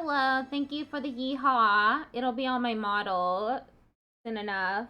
Hello, thank you for the yeehaw. It'll be on my model soon enough.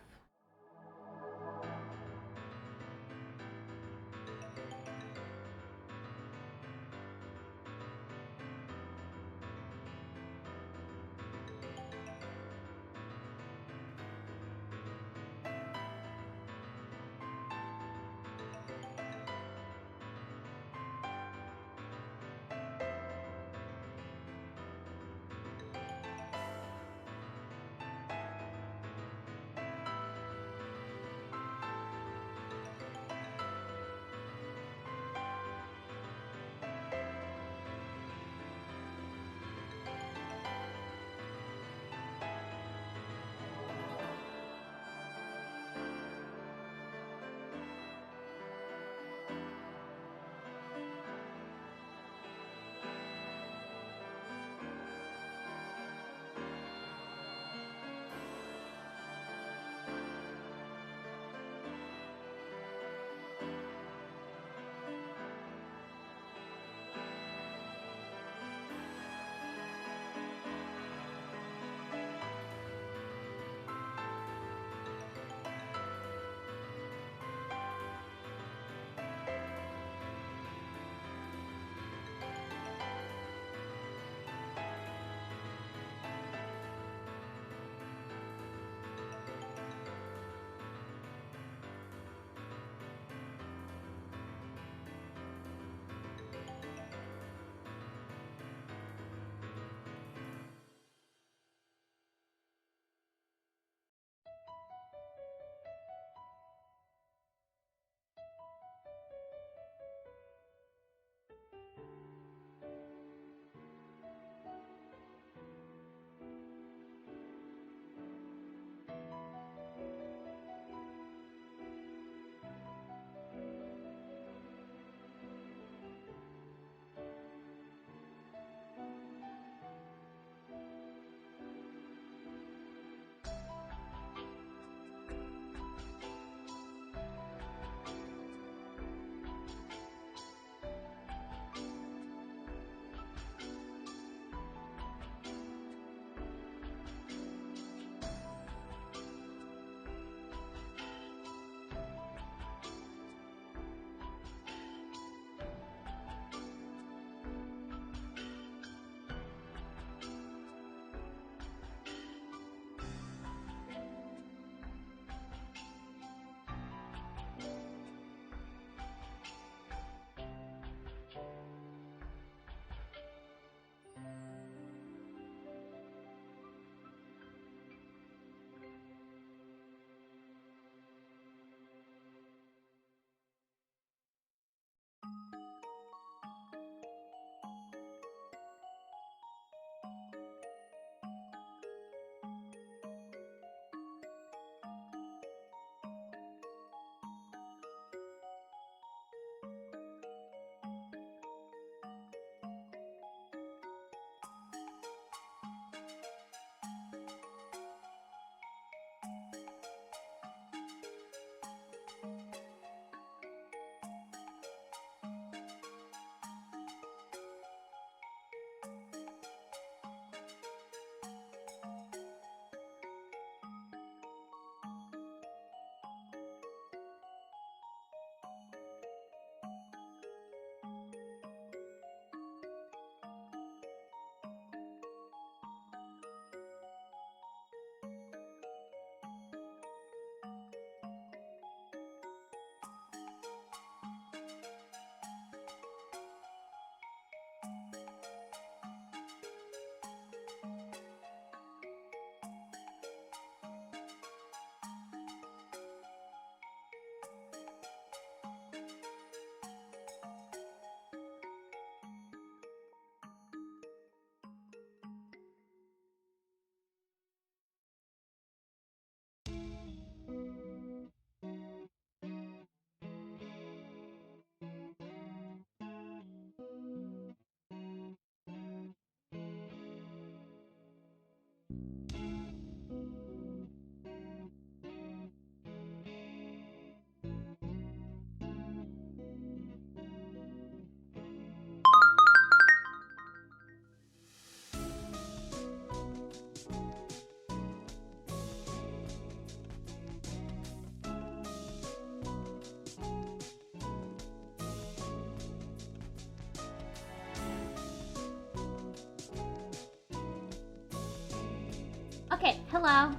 Okay, hello.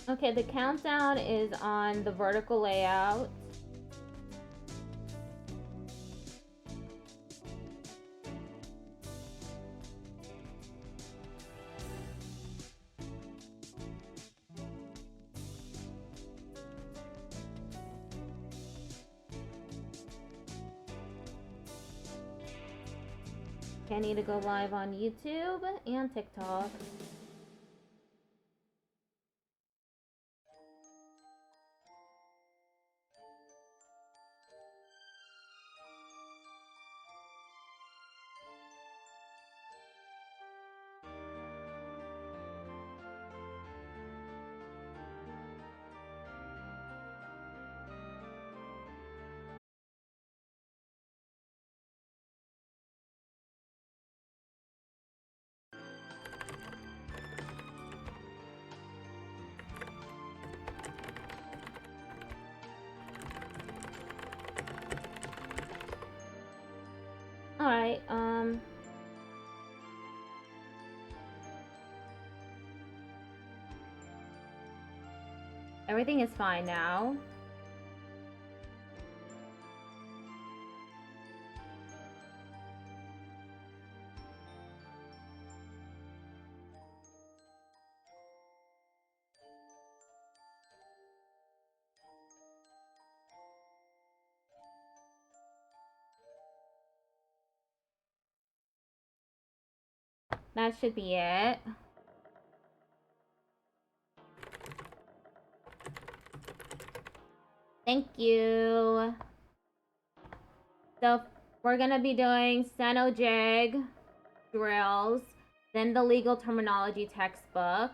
Okay, the countdown is on the vertical layout. Okay, I need to go live on YouTube and TikTok. Alright, everything is fine now. That should be it. Thank you. So we're gonna be doing Steno Jig drills, then the legal terminology textbook,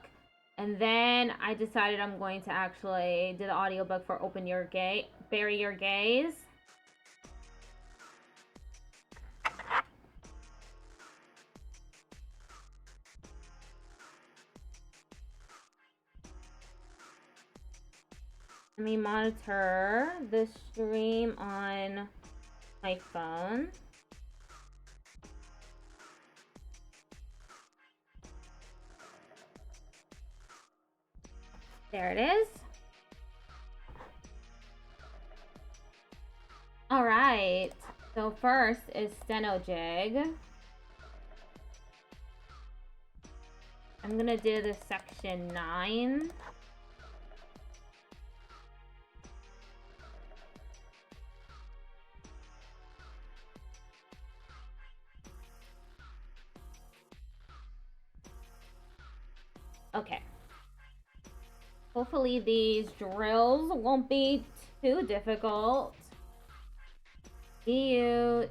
and then I decided I'm going to actually do the audiobook for Open Your Gaze, Bury Your Gaze. Let me monitor the stream on my phone. There it is. All right. So first is Steno Jig. I'm gonna do the section 9. Okay. Hopefully these drills won't be too difficult. E-U-G-T-E-U-L-S.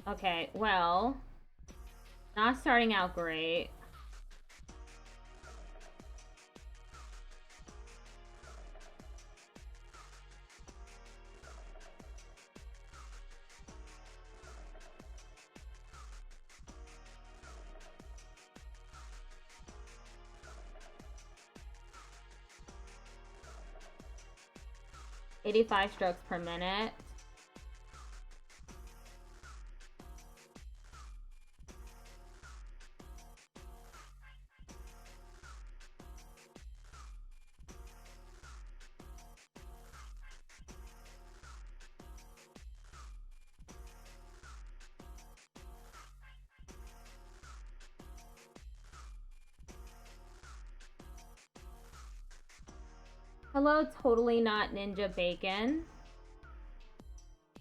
Okay, well, not starting out great. "85 strokes per minute." Hello, totally not Ninja Bacon.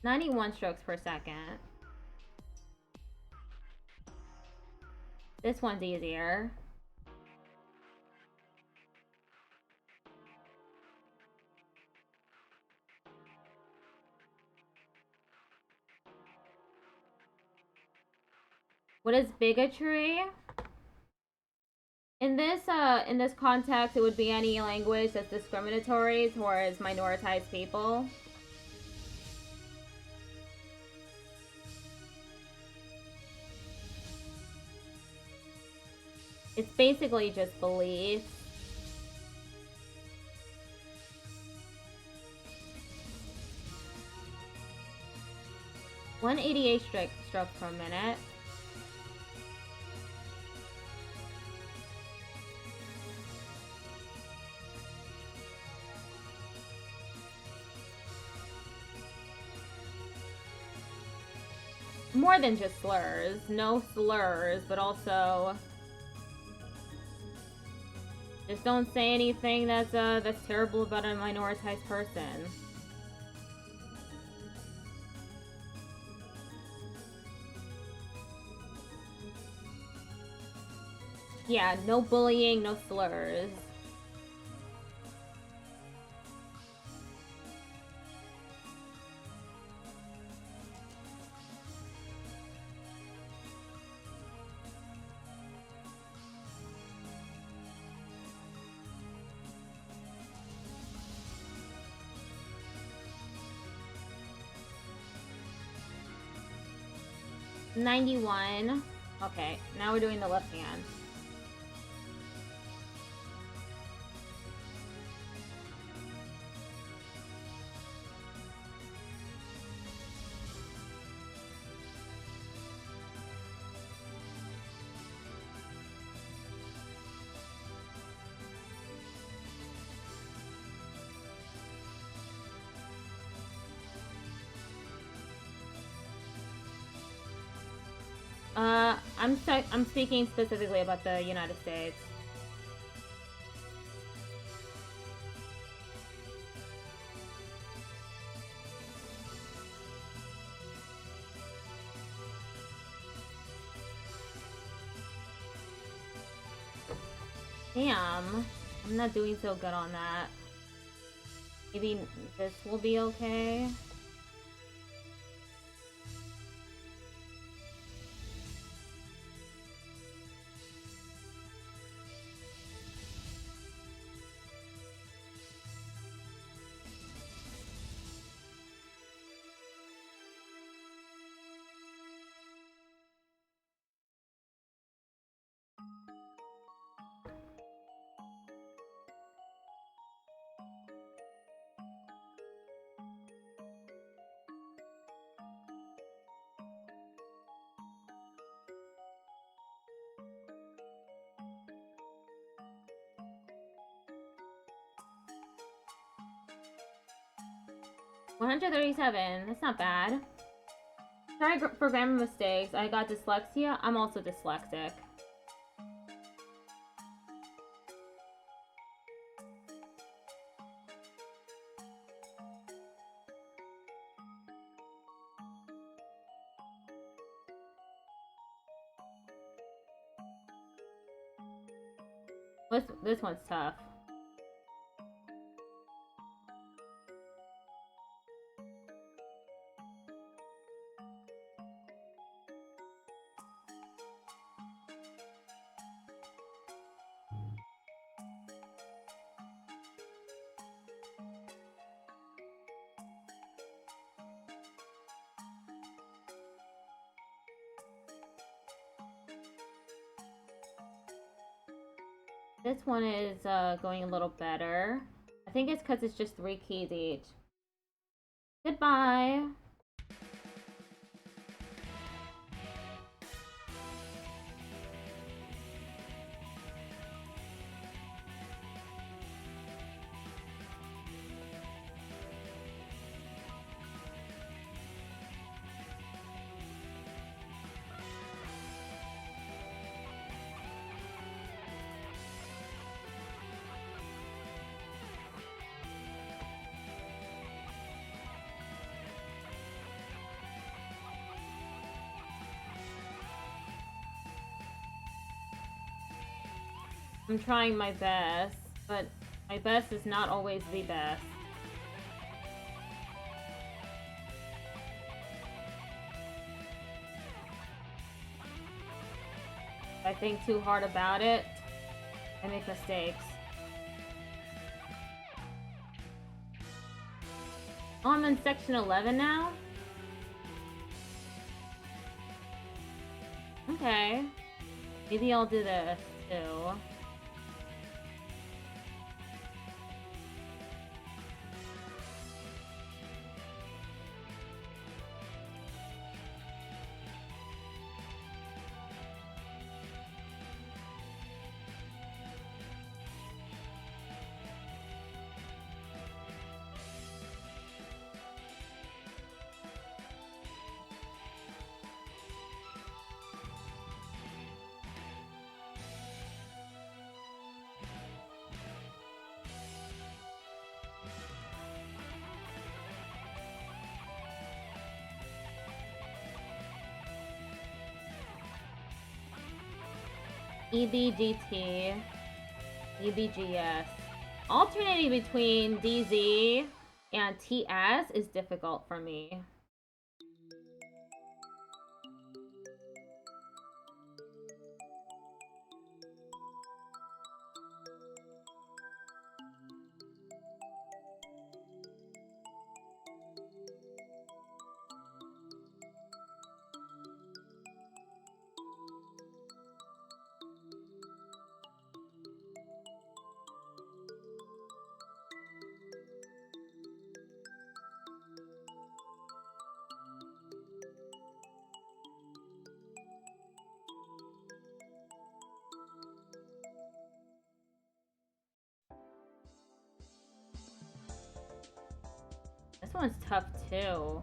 91 strokes per second. This one's easier. What is bigotry? In this context, it would be any language that's discriminatory towards minoritized people. It's basically just beliefs. (188 strokes per minute). More than just slurs. No slurs, but also just don't say anything that's terrible about a minoritized person. Yeah, no bullying, no slurs. (91). Okay, now we're doing the left hand. I'm speaking specifically about the United States. Damn, I'm not doing so good on that. Maybe this will be okay. (137). That's not bad. Sorry for grammar mistakes. I got dyslexia. I'm also dyslexic. This one's tough. This one is going a little better. I think it's because it's just 3 keys each. Goodbye. I'm trying my best, but my best is not always the best. If I think too hard about it, I make mistakes. Oh, I'm in section 11 now? Okay. Maybe I'll do this, too. EBGT, EBGS. Alternating between DZ and TS is difficult for me. This one's tough too.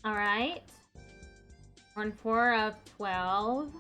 All right. We're on 4 of 12.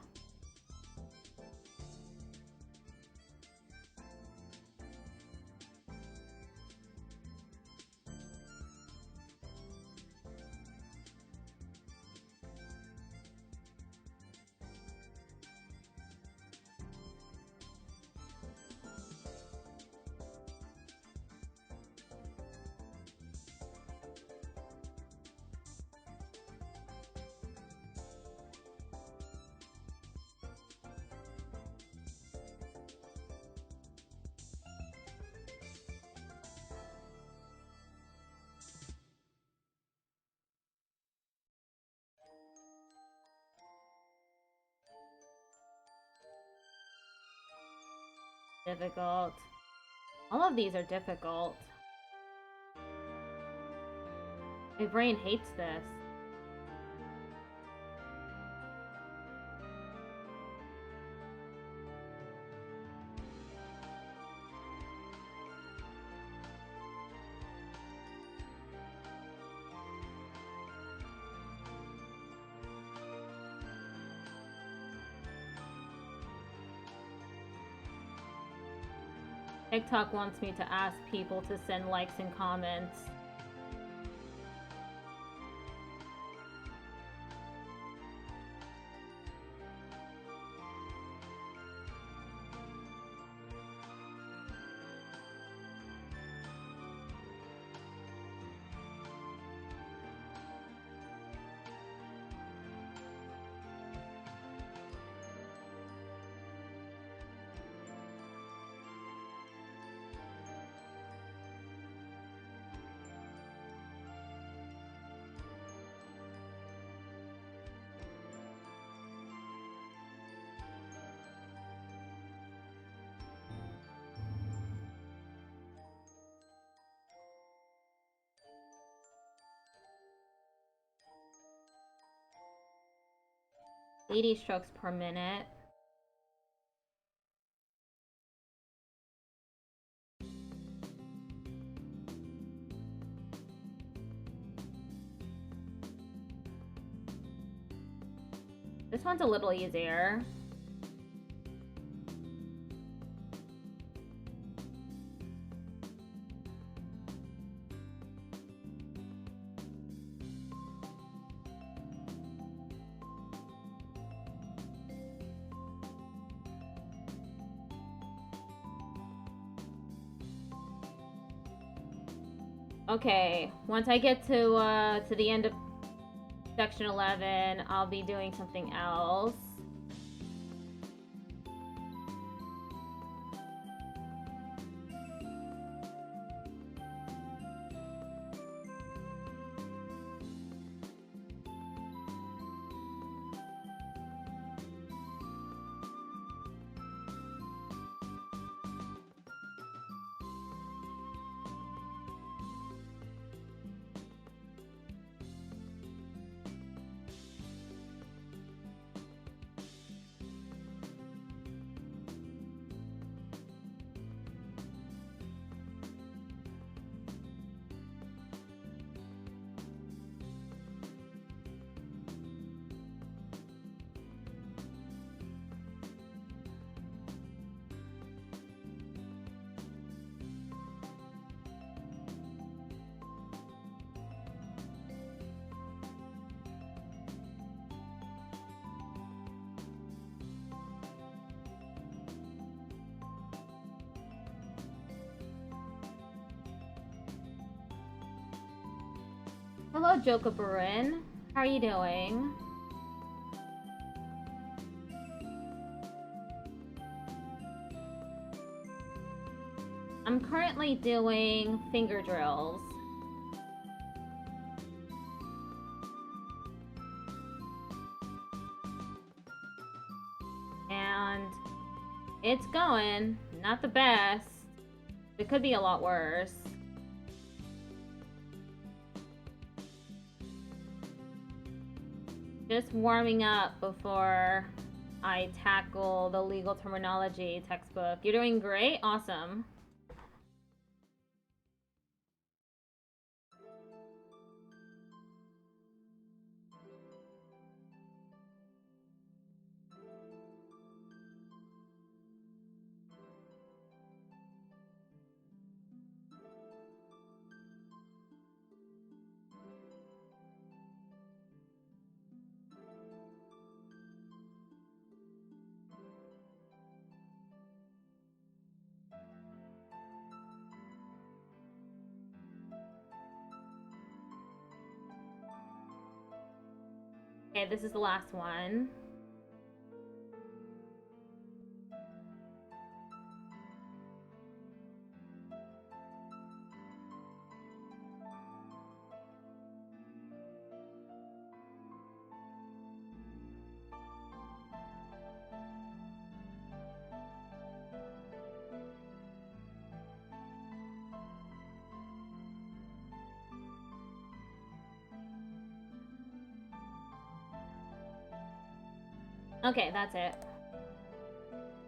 Difficult. All of these are difficult. My brain hates this. TikTok wants me to ask people to send likes and comments. "80 strokes per minute." This one's a little easier. Okay, once I get to the end of section 11, I'll be doing something else. Hello, Jokabarin. How are you doing? I'm currently doing finger drills. And it's going. Not the best. It could be a lot worse. Just warming up before I tackle the legal terminology textbook. You're doing great. Awesome. Okay, this is the last one. Okay, that's it.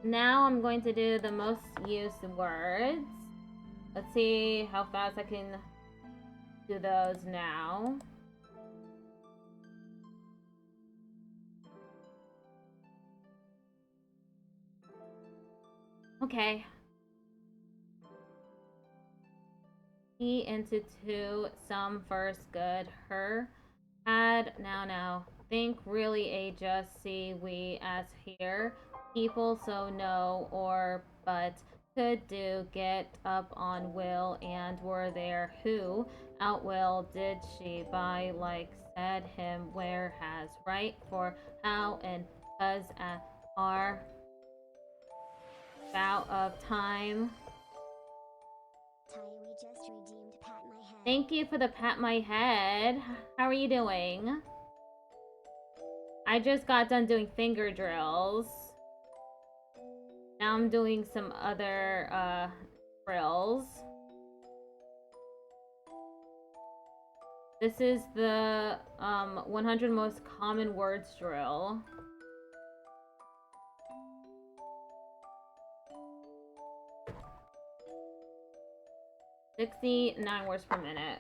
Now I'm going to do the most used words. Let's see how fast I can do those now. Okay. He into two, some first good, her, had, now, think really a just see we as here, people so no or but could do get up on will and were there who out will did she by like said him where has right for how and cause are out of time. Thank you for the pat my head. How are you doing? I just got done doing finger drills. Now I'm doing some other drills. This is the 100 most common words drill. $69 words per minute.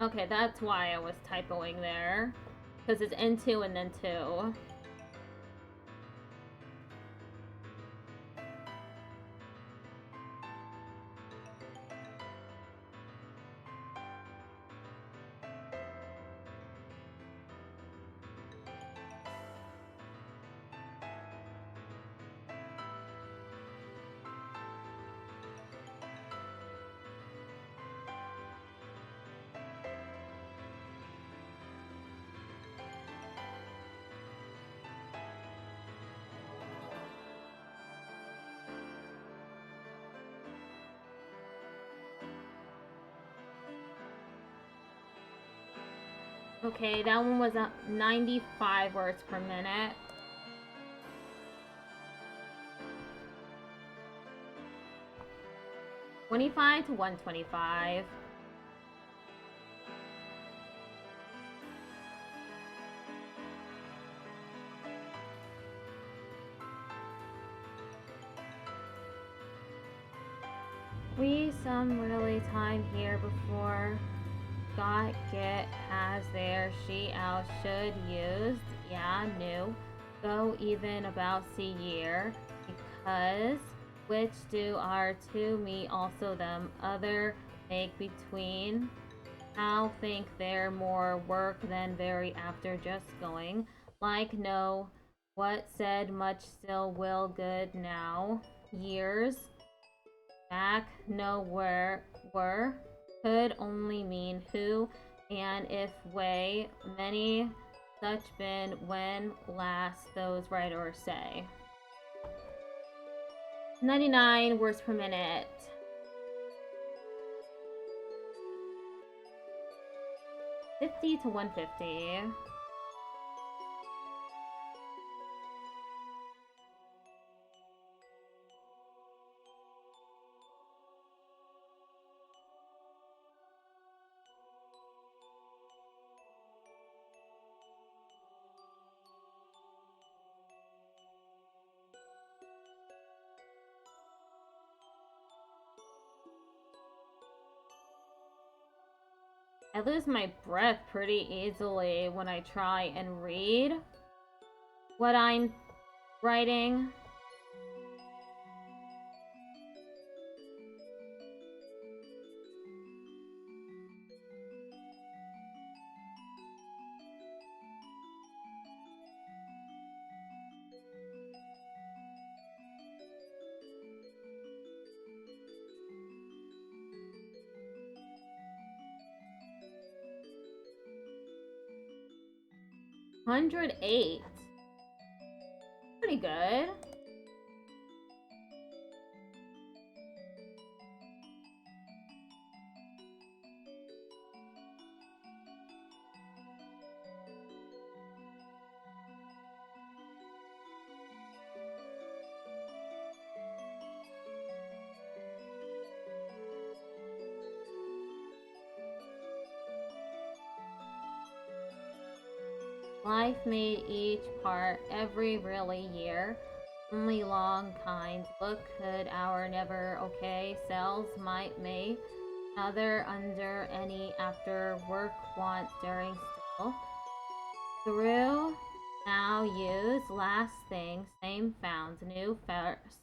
Okay, that's why I was typoing there. Because it's N2 and then 2. Okay, that one was 95 words per minute. $25 to $125. We some really time here before got get has there she out should used yeah new go even about see year because which do are to me also them other make between how think they're more work than very after just going like no what said much still will good now years back no where were could only mean who and if way many such been when last those writers say 99 words per minute. $50 to $150. I lose my breath pretty easily when I try and read what I'm writing. $108. Pretty good. Life made each part every really year. Only long kind. Look could our never okay cells might make other under any after work want during still. Through now use last thing same found new first.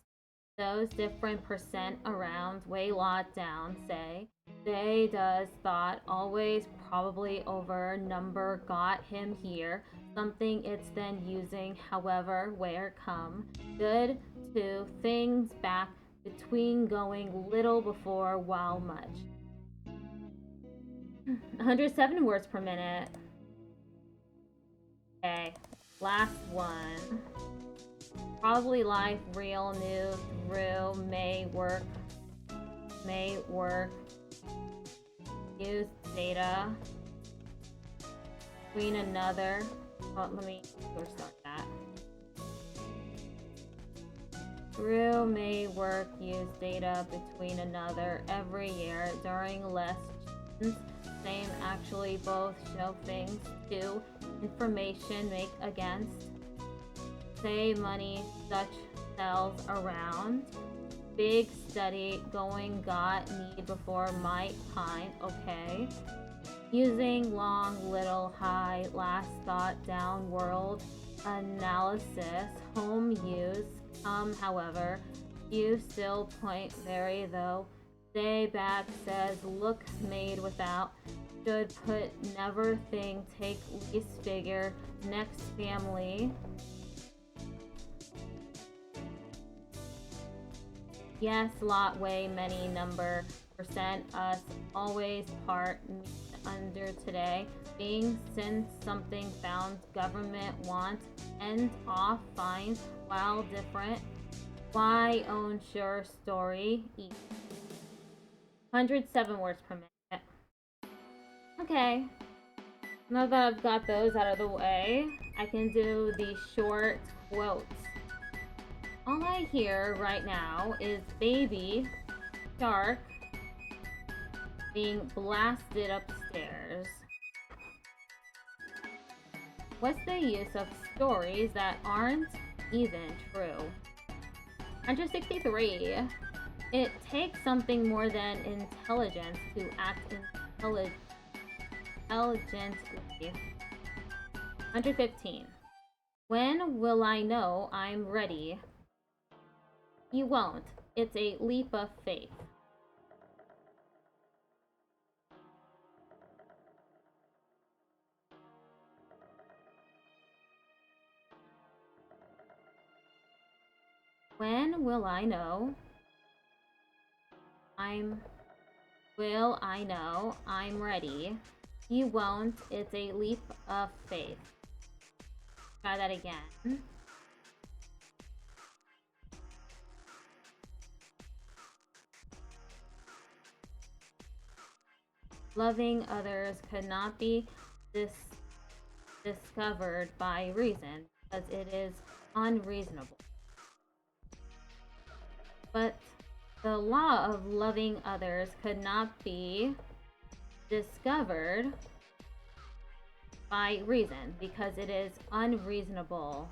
Those different percent around way lot down say they does thought always probably over number got him here something it's then using however where come good to things back between going little before while much 107 words per minute. Okay, last one. Probably life real new through may work use data between another let me restart that through may work use data between another every year during lessons same actually both show things to information make against say money such sells around big study going got need before might kind okay using long little high last thought down world analysis home use however you still point very though day back says look made without should put never thing take least figure next family yes lot way many number percent us always part under today being since something found government want end off fine while different why own sure story 107 words per minute. Okay, Now that I've got those out of the way, I can do the short quotes. All I hear right now is Baby Shark being blasted upstairs. What's the use of stories that aren't even true? 163. It takes something more than intelligence to act intelligently. 115. When will I know I'm ready? You won't. It's a leap of faith. When will I know? Will I know I'm ready? You won't. It's a leap of faith. Try that again. Loving others could not be discovered by reason, because it is unreasonable. But the law of loving others could not be discovered by reason, because it is unreasonable.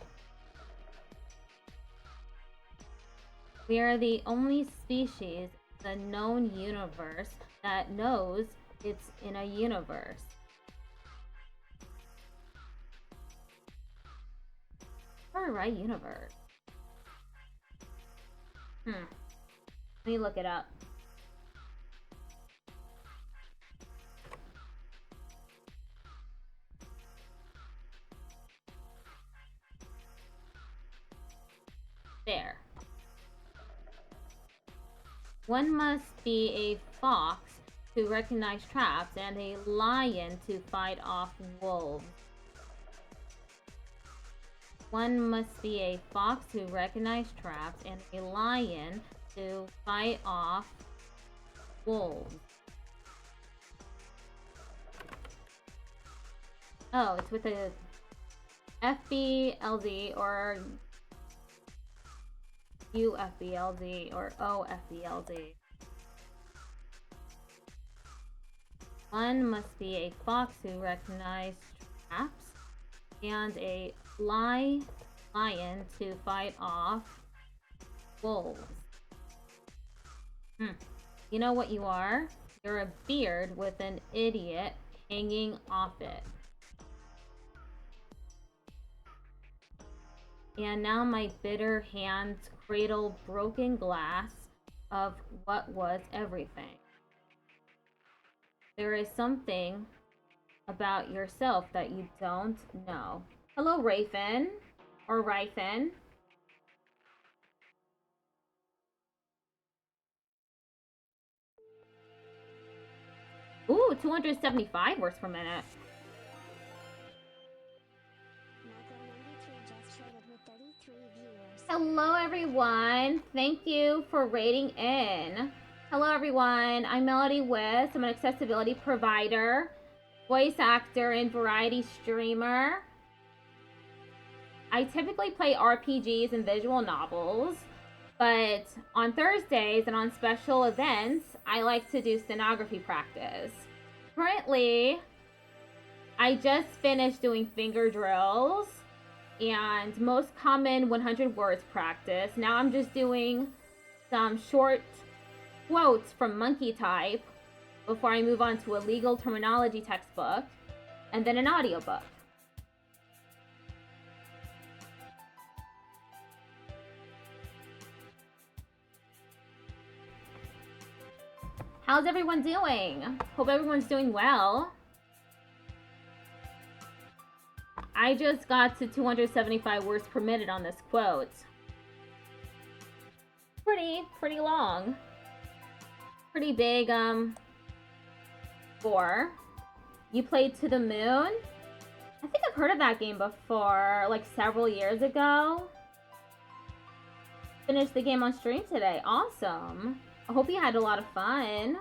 We are the only species in the known universe that knows it's in a universe. Or right universe. Let me look it up. There. One must be a fox to recognize traps and a lion to fight off wolves. One must be a fox to recognize traps and a lion to fight off wolves. Oh, it's with a FBLZ or UFBLZ or OFBLZ. One must be a fox who recognizes traps and a lion to fight off wolves. You know what you are? You're a beard with an idiot hanging off it. And now my bitter hands cradle broken glass of what was everything. There is something about yourself that you don't know. Hello, Rafin. Or Ryfin. Ooh, 275 words per minute. Hello, everyone. Thank you for rating in. Hello, everyone. I'm Melody Wisp. I'm an accessibility provider, voice actor, and variety streamer. I typically play RPGs and visual novels, but on Thursdays and on special events, I like to do stenography practice. Currently, I just finished doing finger drills and most common 100 words practice. Now I'm just doing some short quotes from Monkey Type before I move on to a legal terminology textbook and then an audiobook. How's everyone doing? Hope everyone's doing well. I just got to 275 words per minute on this quote. Pretty long. Pretty big, score. You played To the Moon? I think I've heard of that game before, like several years ago. Finished the game on stream today. Awesome. I hope you had a lot of fun.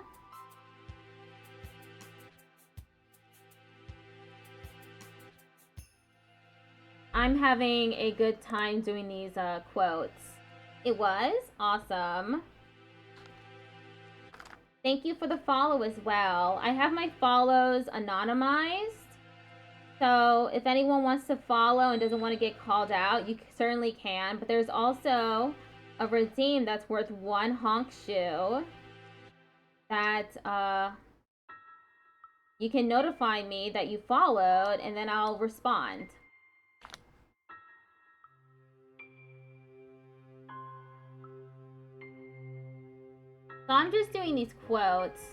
I'm having a good time doing these quotes. It was awesome. Thank you for the follow as well. I have my follows anonymized. So if anyone wants to follow and doesn't want to get called out, you certainly can. But there's also a redeem that's worth 1 honk shoe that you can notify me that you followed, and then I'll respond. So I'm just doing these quotes.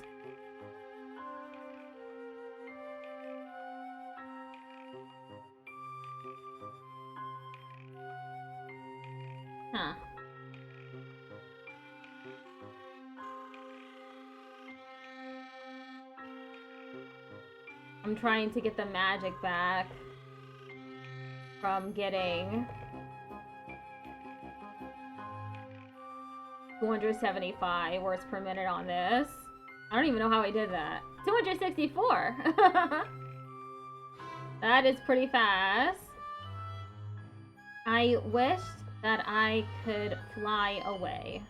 Huh. I'm trying to get the magic back from getting 275 words per minute on this. I don't even know how I did that. 264! That is pretty fast. I wished that I could fly away.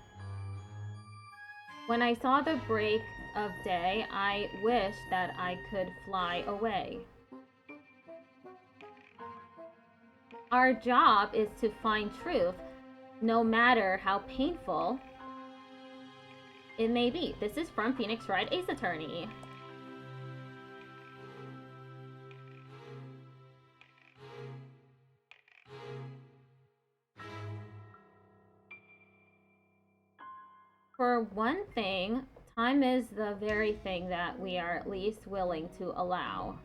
When I saw the break of day, I wished that I could fly away. Our job is to find truth, no matter how painful it may be. This is from Phoenix Wright, Ace Attorney. For one thing, time is the very thing that we are least willing to allow.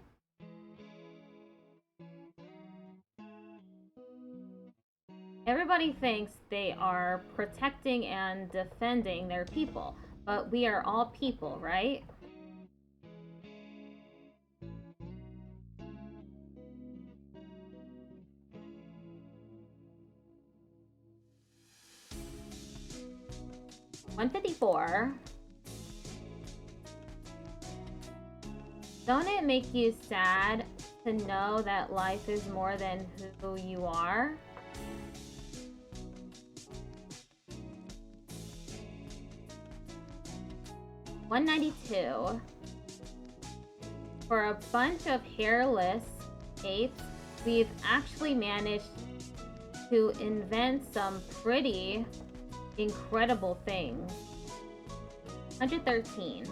Everybody thinks they are protecting and defending their people, but we are all people, right? $154. Don't it make you sad to know that life is more than who you are? $192. For a bunch of hairless apes, we've actually managed to invent some pretty incredible things. 113.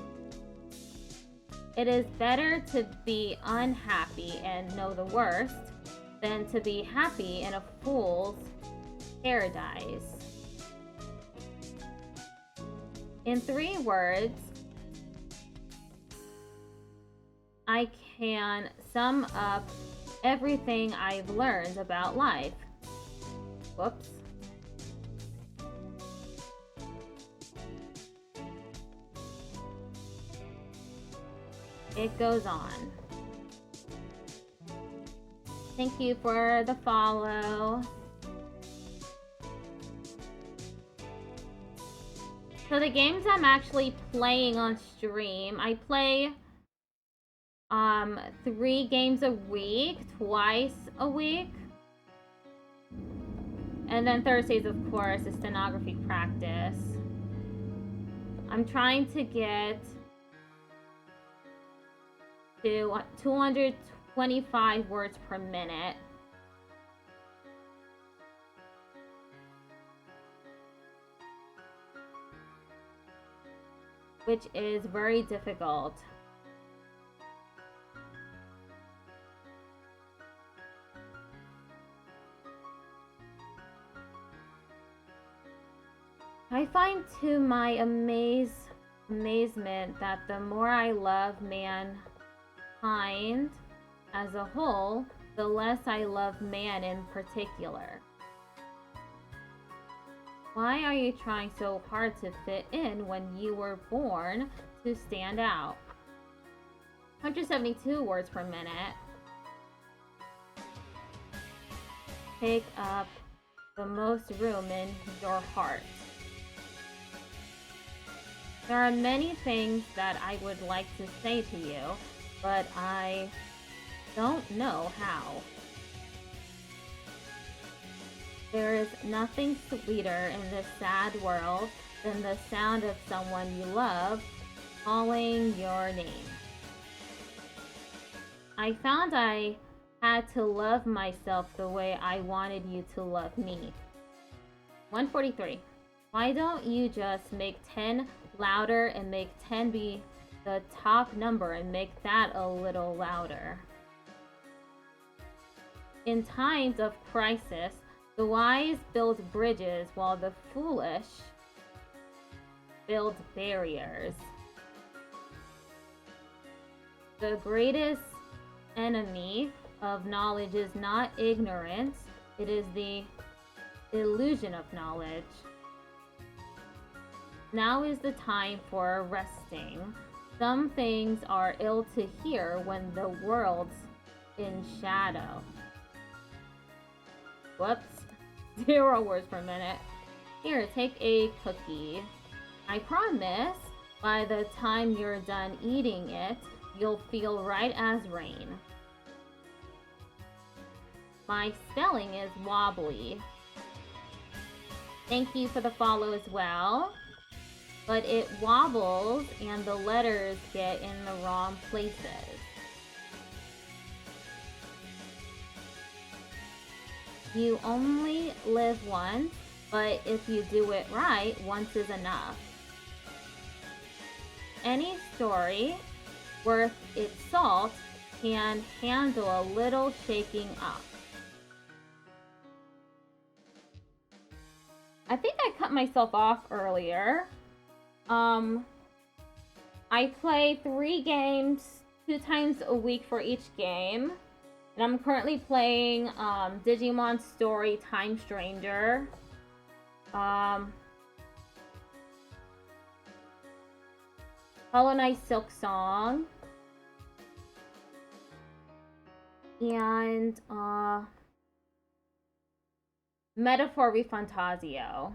It is better to be unhappy and know the worst than to be happy in a fool's paradise. In 3 words, I can sum up everything I've learned about life. Whoops. It goes on. Thank you for the follow. So the games I'm actually playing on stream, I play 3 games a week, twice a week. And then Thursdays, of course, is stenography practice. I'm trying to get to 225 words per minute. Which is very difficult. I find to my amazement that the more I love mankind as a whole, the less I love man in particular. Why are you trying so hard to fit in when you were born to stand out? 172 words per minute. Take up the most room in your heart. There are many things that I would like to say to you, but I don't know how. There is nothing sweeter in this sad world than the sound of someone you love calling your name. I found I had to love myself the way I wanted you to love me. 143. Why don't you just make 10 louder and make 10 be the top number and make that a little louder? In times of crisis, the wise build bridges while the foolish build barriers. The greatest enemy of knowledge is not ignorance, it is the illusion of knowledge. Now is the time for resting. Some things are ill to hear when the world's in shadow. Whoops. 0 words per minute. Here, take a cookie. I promise, by the time you're done eating it, you'll feel right as rain. My spelling is wobbly. Thank you for the follow as well. But it wobbles and the letters get in the wrong places. You only live once, but if you do it right, once is enough. Any story worth its salt can handle a little shaking up. I think I cut myself off earlier. I play 3 games 2 times a week for each game. And I'm currently playing Digimon Story Time Stranger. Hollow Knight Silk Song. And Metaphor Refantasio.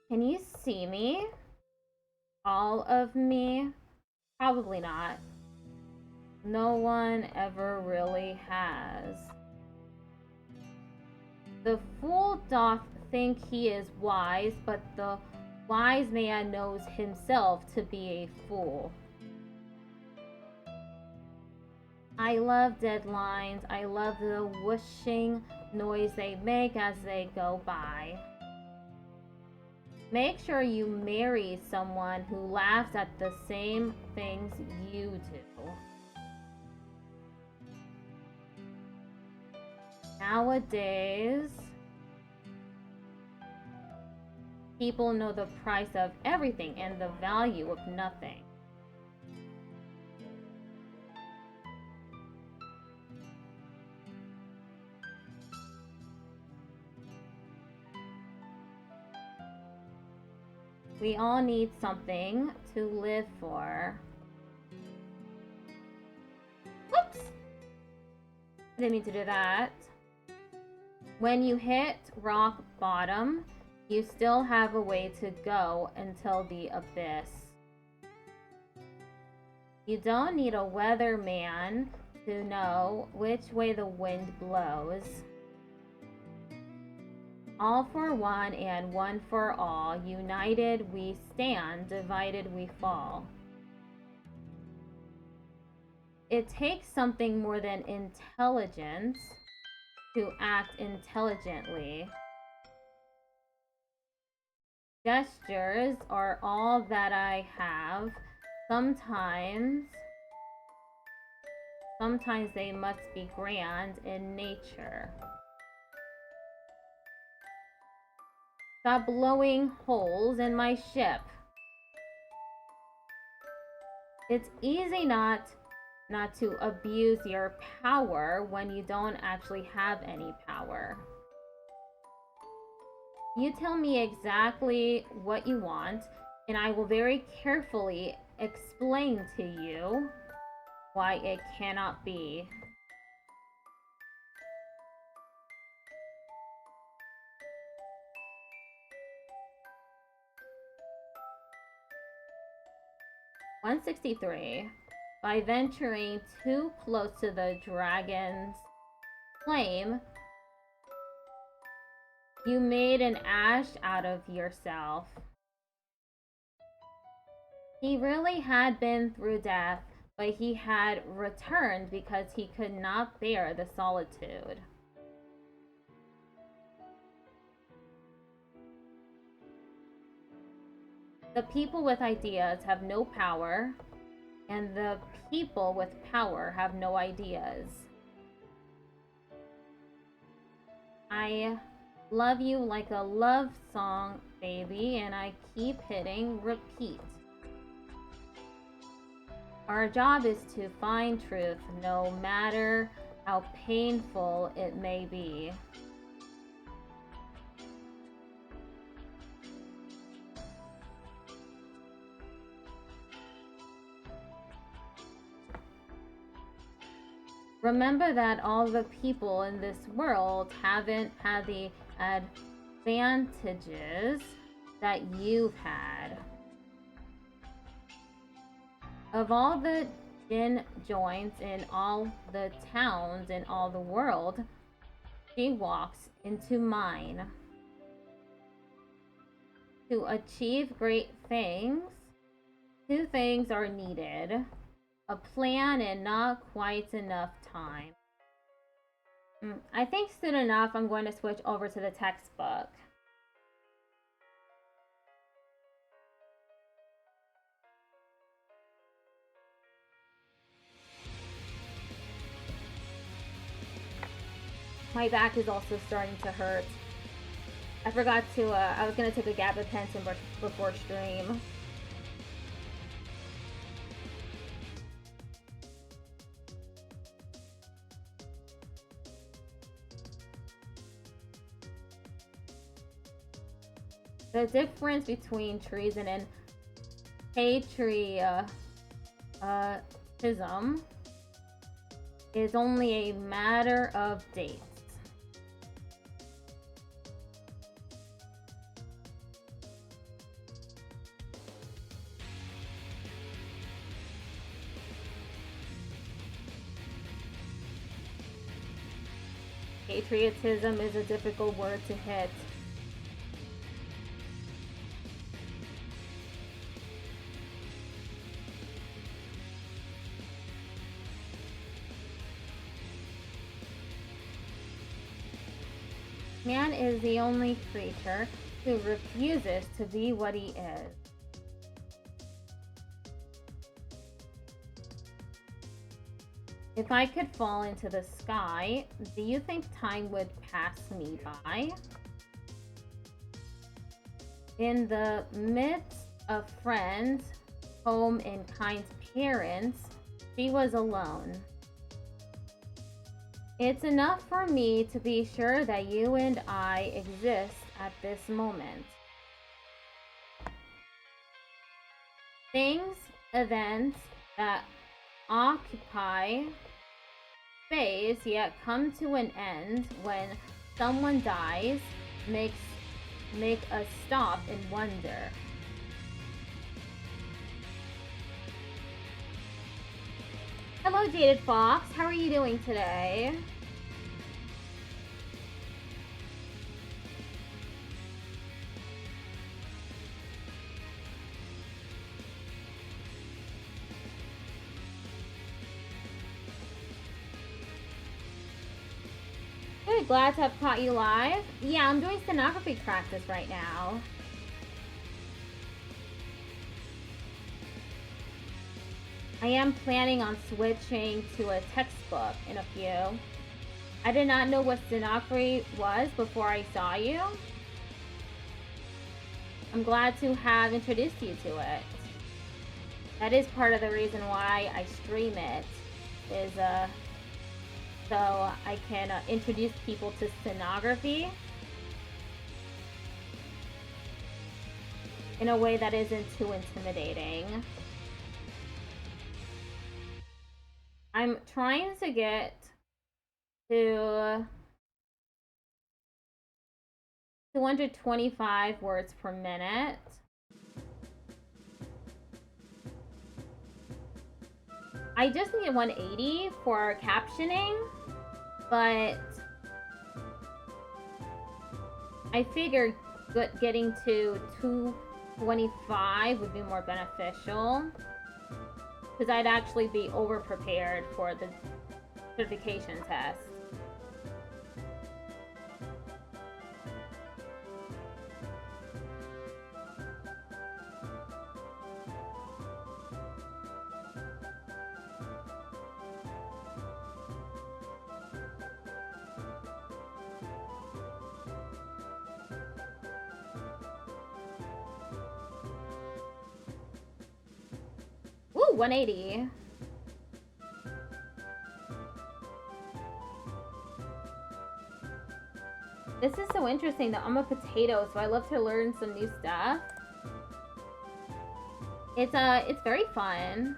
Can you see me? All of me? Probably not. No one ever really has. The fool doth think he is wise, but the wise man knows himself to be a fool. I love deadlines. I love the whooshing noise they make as they go by. Make sure you marry someone who laughs at the same things you do. Nowadays, people know the price of everything and the value of nothing. We all need something to live for. Whoops! I didn't mean to do that. When you hit rock bottom, you still have a way to go until the abyss. You don't need a weatherman to know which way the wind blows. All for one and one for all. United we stand, divided we fall. It takes something more than intelligence to act intelligently. Gestures are all that I have. Sometimes they must be grand in nature. Stop blowing holes in my ship. It's easy not to abuse your power when you don't actually have any power. You tell me exactly what you want, and I will very carefully explain to you why it cannot be. 163. By venturing too close to the dragon's flame, you made an ash out of yourself. He really had been through death, but he had returned because he could not bear the solitude. The people with ideas have no power, and the people with power have no ideas. I love you like a love song, baby, and I keep hitting repeat. Our job is to find truth, no matter how painful it may be. Remember that all the people in this world haven't had the advantages that you've had. Of all the gin joints in all the towns in all the world, she walks into mine. To achieve great things, two things are needed: a plan and not quite enough time. I think soon enough I'm going to switch over to the textbook. My back is also starting to hurt. I forgot to, I was going to take a gabapentin before stream. The difference between treason and patriotism is only a matter of dates. Patriotism is a difficult word to hit. Man is the only creature who refuses to be what he is. If I could fall into the sky, do you think time would pass me by? In the midst of friends, home, and kind parents, she was alone. It's enough for me to be sure that you and I exist at this moment. Things, events that occupy space yet come to an end when someone dies make us stop and wonder. Hello, Jaded Fox. How are you doing today? Good, glad to have caught you live. Yeah, I'm doing stenography practice right now. I am planning on switching to a textbook in a few. I did not know what stenography was before I saw you. I'm glad to have introduced you to it. That is part of the reason why I stream it, is so I can introduce people to stenography in a way that isn't too intimidating. I'm trying to get to 225 words per minute. I just need 180 for captioning, but I figured getting to 225 would be more beneficial, because I'd actually be over-prepared for the certification test. Ooh, 180. This is so interesting though. I'm a potato, so I love to learn some new stuff. It's very fun.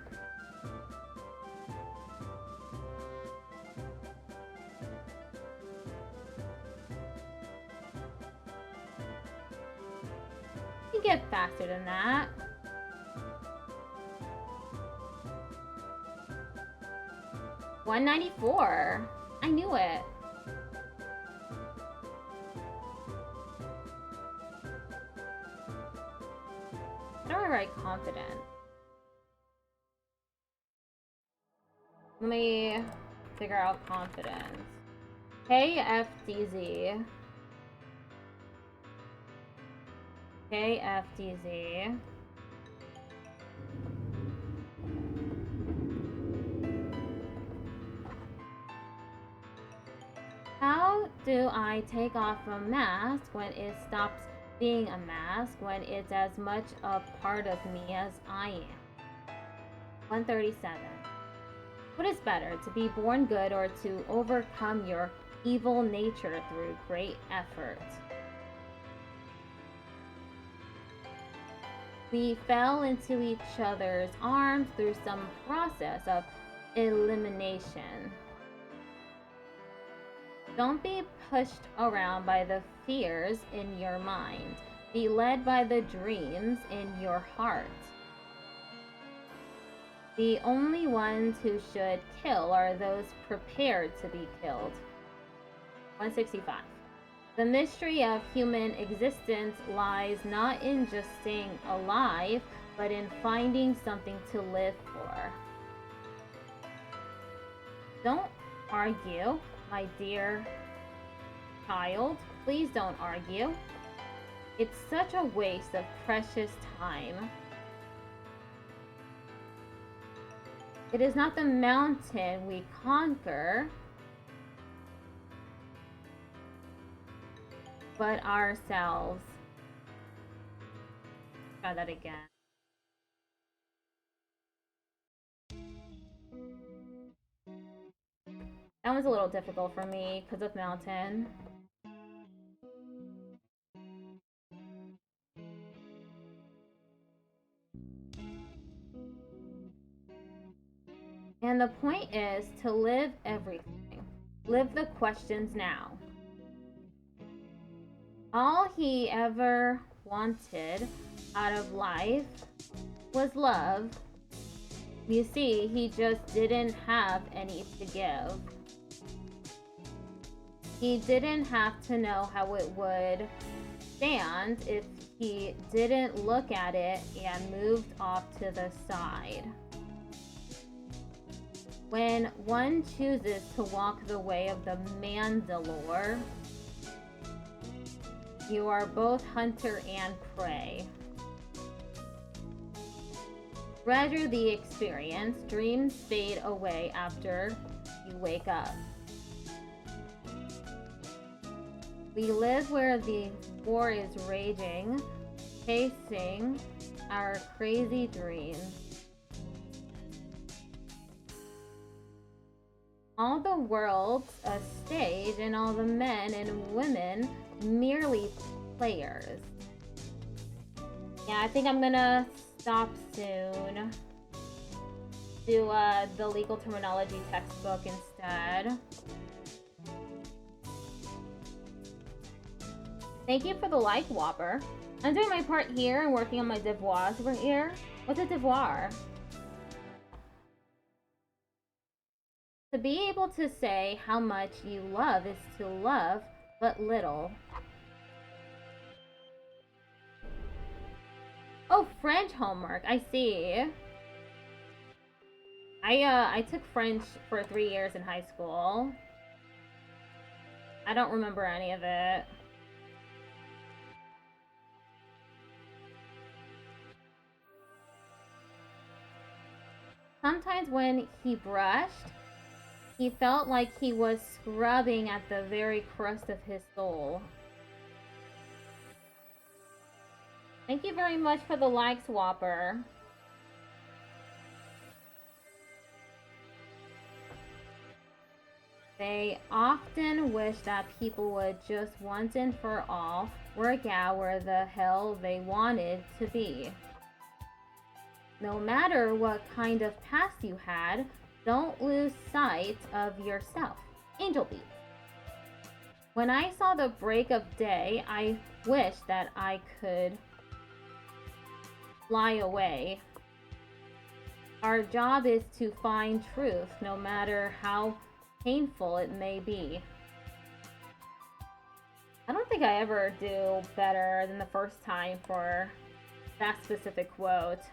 You can get faster than that. $194. I knew it. How do I write confident? Let me figure out confidence. KFDZ. KFDZ. How do I take off a mask when it stops being a mask, when it's as much a part of me as I am? 137. What is better, to be born good or to overcome your evil nature through great effort? We fell into each other's arms through some process of elimination. Don't be pushed around by the fears in your mind. Be led by the dreams in your heart. The only ones who should kill are those prepared to be killed. 165. The mystery of human existence lies not in just staying alive, but in finding something to live for. Don't argue, my dear child. Please don't argue. It's such a waste of precious time. It is not the mountain we conquer, but ourselves. Try that again. That was a little difficult for me because of mountain. And the point is to live everything. Live the questions now. All he ever wanted out of life was love. You see, he just didn't have any to give. He didn't have to know how it would stand if he didn't look at it and moved off to the side. When one chooses to walk the way of the Mandalore, you are both hunter and prey. Treasure the experience. Dreams fade away after you wake up. We live where the war is raging, chasing our crazy dreams. All the world's a stage, and all the men and women merely players. Yeah, I think I'm gonna stop soon. Do the legal terminology textbook instead. Thank you for the like, Whopper. I'm doing my part here and working on my devoirs over here. What's a devoir? To be able to say how much you love is to love but little. Oh, French homework. I see. I took French for 3 years in high school. I don't remember any of it. Sometimes when he brushed, he felt like he was scrubbing at the very crust of his soul. Thank you very much for the like, Swapper. They often wish that people would just once and for all work out where the hell they wanted to be. No matter what kind of past you had, don't lose sight of yourself. Angel Beats. When I saw the break of day, I wished that I could fly away. Our job is to find truth, no matter how painful it may be. I don't think I ever do better than the first time for that specific quote.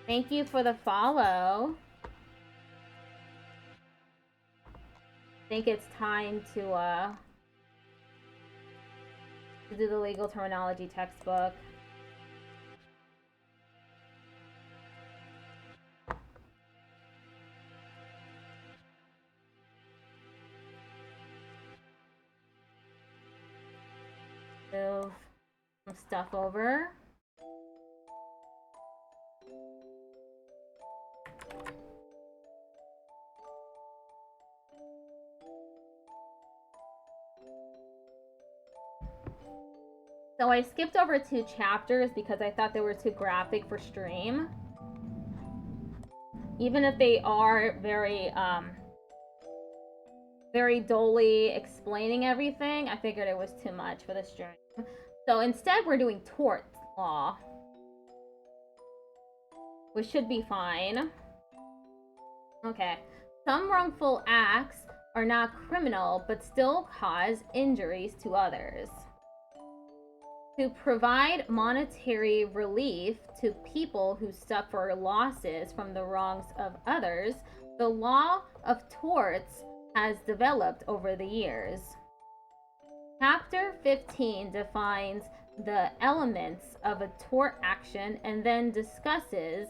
Thank you for the follow. I think it's time to do the legal terminology textbook. Move some stuff over. So I skipped over 2 chapters because I thought they were too graphic for stream. Even if they are very dully explaining everything, I figured it was too much for the stream. So instead we're doing tort law, which should be fine. Okay. Some wrongful acts are not criminal, but still cause injuries to others. To provide monetary relief to people who suffer losses from the wrongs of others, the law of torts has developed over the years. Chapter 15 defines the elements of a tort action and then discusses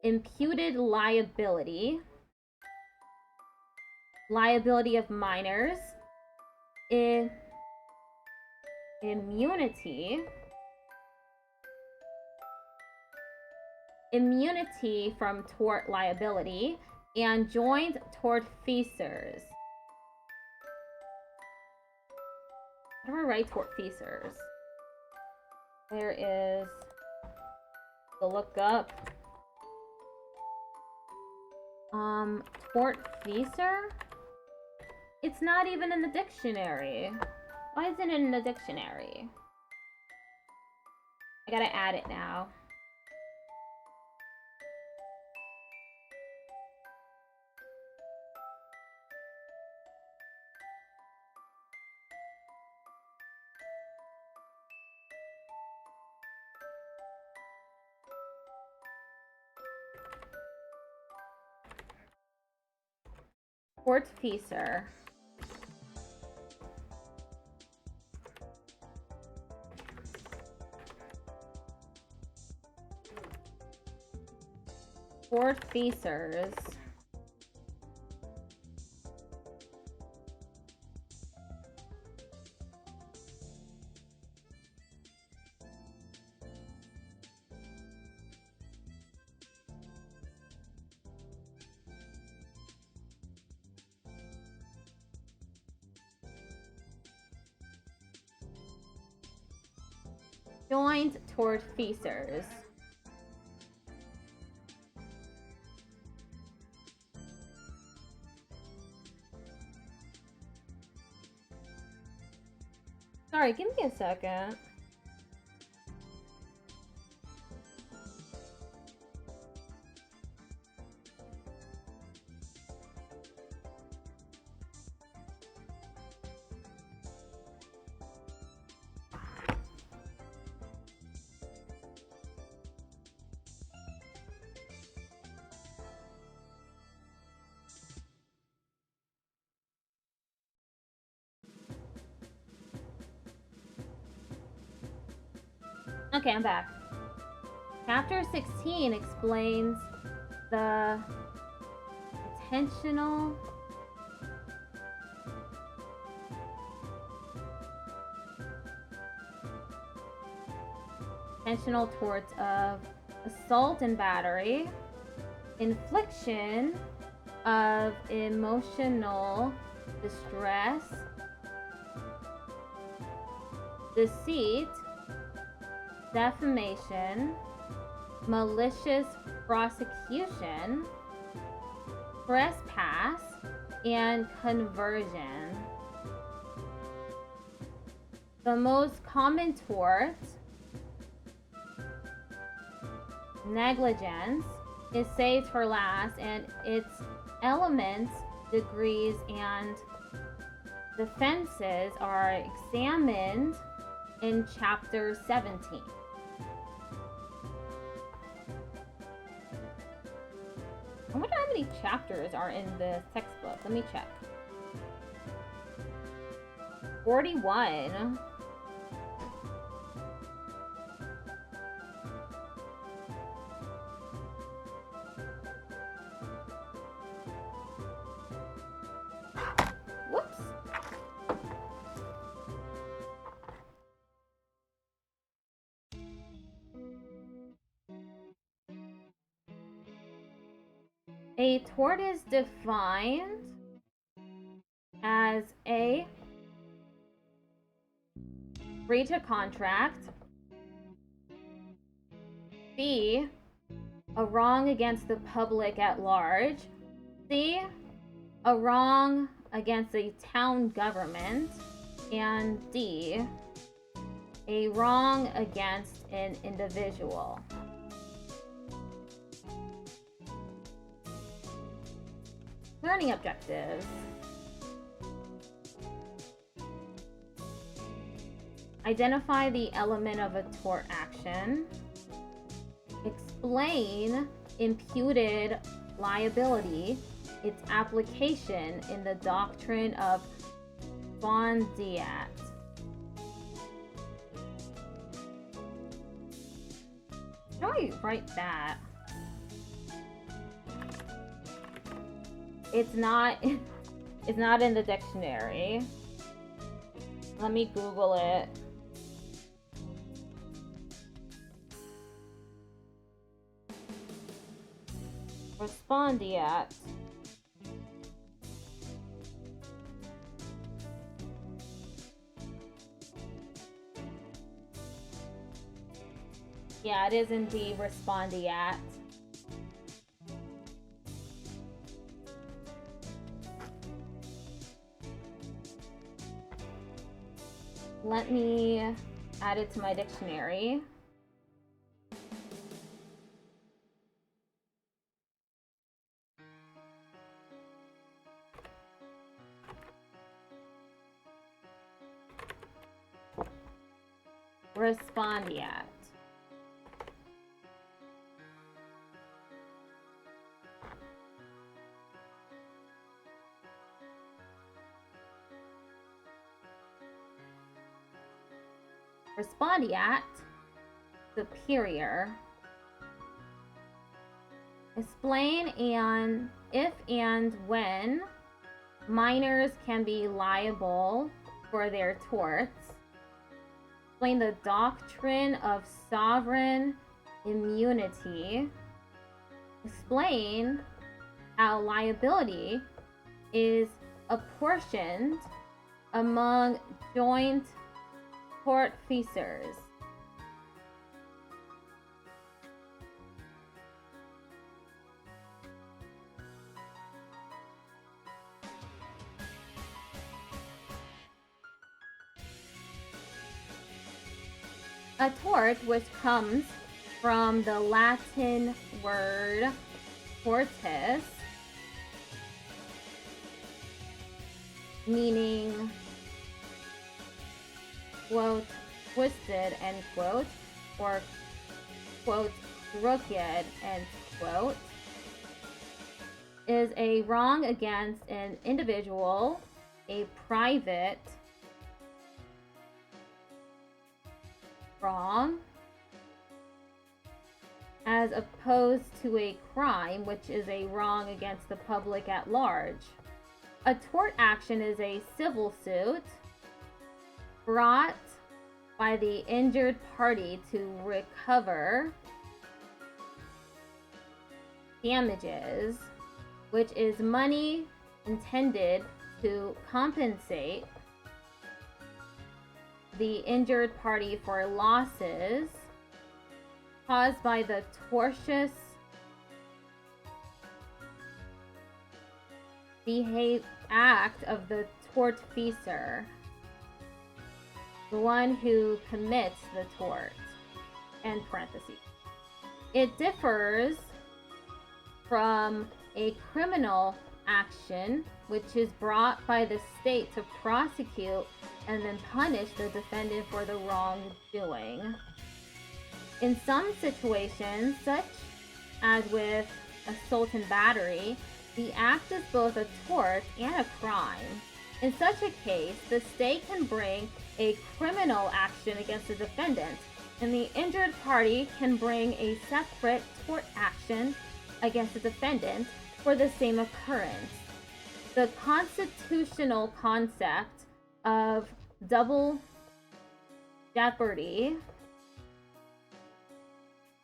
imputed liability, liability of minors, immunity from tort liability, and joint tortfeasors. How do I write tortfeasors? Where is the lookup? Tortfeasor? It's not even in the dictionary. Why isn't it in the dictionary? I gotta add it now. Tortfeasor. Tortfeasors. Joint tortfeasors. Sorry, give me a second. Okay, I'm back. Chapter 16 explains the intentional torts of assault and battery, infliction of emotional distress, deceit, defamation, malicious prosecution, trespass, and conversion. The most common tort, negligence, is saved for last, and its elements, degrees, and defenses are examined in Chapter 17. I wonder how many chapters are in the textbook. Let me check. 41. Whoops. A tort is defined as a breach of contract, B, a wrong against the public at large, C, a wrong against a town government, and D, a wrong against an individual. Learning objectives. Identify the element of a tort action. Explain imputed liability, its application in the doctrine of Bondiat. How do I write that? It's not in the dictionary. Let me Google it. Respondiat. Yeah, it is indeed respondiat. Let me add it to my dictionary. Respondiat. Respondiat, superior. Explain and if and when minors can be liable for their torts. Explain the doctrine of sovereign immunity. Explain how liability is apportioned among joint tortfeasors. A tort, which comes from the Latin word tortus, meaning, quote, twisted, end quote, or, quote, crooked, end quote, is a wrong against an individual, a private wrong, as opposed to a crime, which is a wrong against the public at large. A tort action is a civil suit brought by the injured party to recover damages, which is money intended to compensate the injured party for losses caused by the tortious act of the tortfeasor, the one who commits the tort, end parentheses. It differs from a criminal action, which is brought by the state to prosecute and then punish the defendant for the wrongdoing. In some situations, such as with assault and battery, the act is both a tort and a crime. In such a case, the state can bring a criminal action against the defendant, and the injured party can bring a separate tort action against the defendant for the same occurrence. The constitutional concept of double jeopardy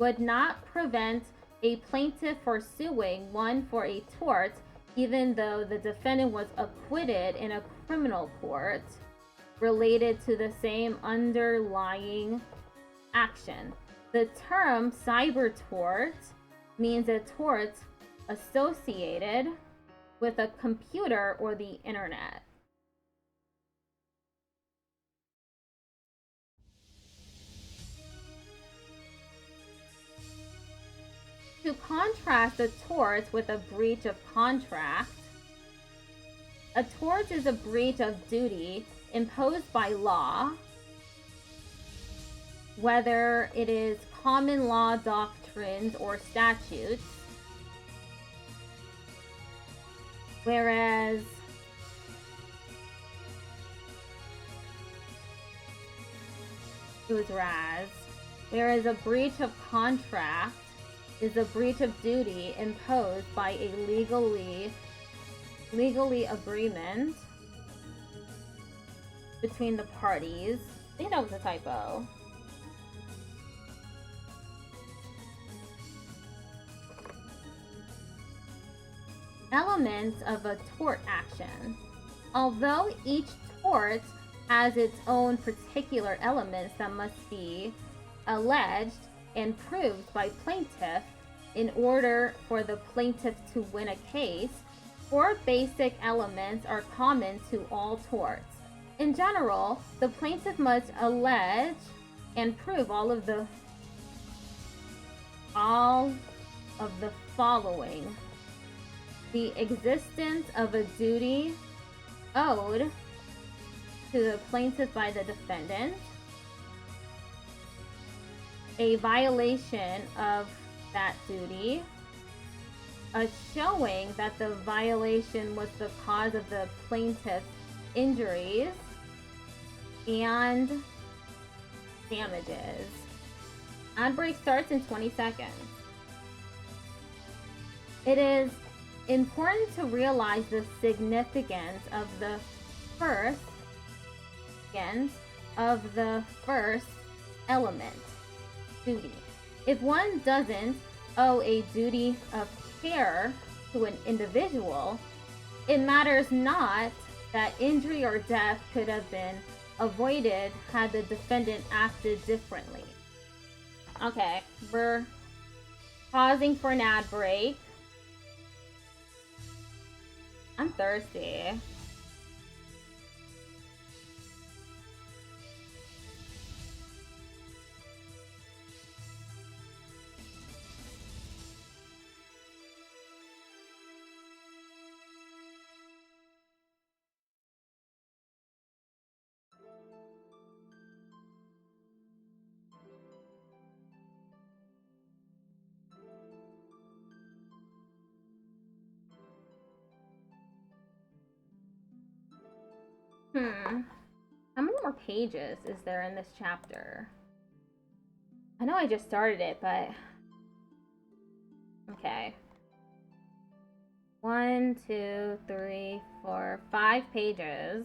would not prevent a plaintiff for suing one for a tort, even though the defendant was acquitted in a criminal court related to the same underlying action. The term cyber tort means a tort associated with a computer or the internet. To contrast a tort with a breach of contract, a tort is a breach of duty imposed by law, whether it is common law doctrines or statutes, whereas a breach of contract is a breach of duty imposed by a legally agreement between the parties. I think that was a typo. Elements of a tort action. Although each tort has its own particular elements that must be alleged and proved by plaintiff in order for the plaintiff to win a case, 4 basic elements are common to all torts. In general, the plaintiff must allege and prove all of the following: the existence of a duty owed to the plaintiff by the defendant, a violation of that duty, a showing that the violation was the cause of the plaintiff's injuries, and damages. Ad break starts in 20 seconds. It is important to realize the significance of the first element, duty. If one doesn't owe a duty of care to an individual, it matters not that injury or death could have been avoided had the defendant acted differently. Okay, we're pausing for an ad break. I'm thirsty. pages is there in this chapter? I know I just started it, but... Okay. 1, 2, 3, 4, 5 pages.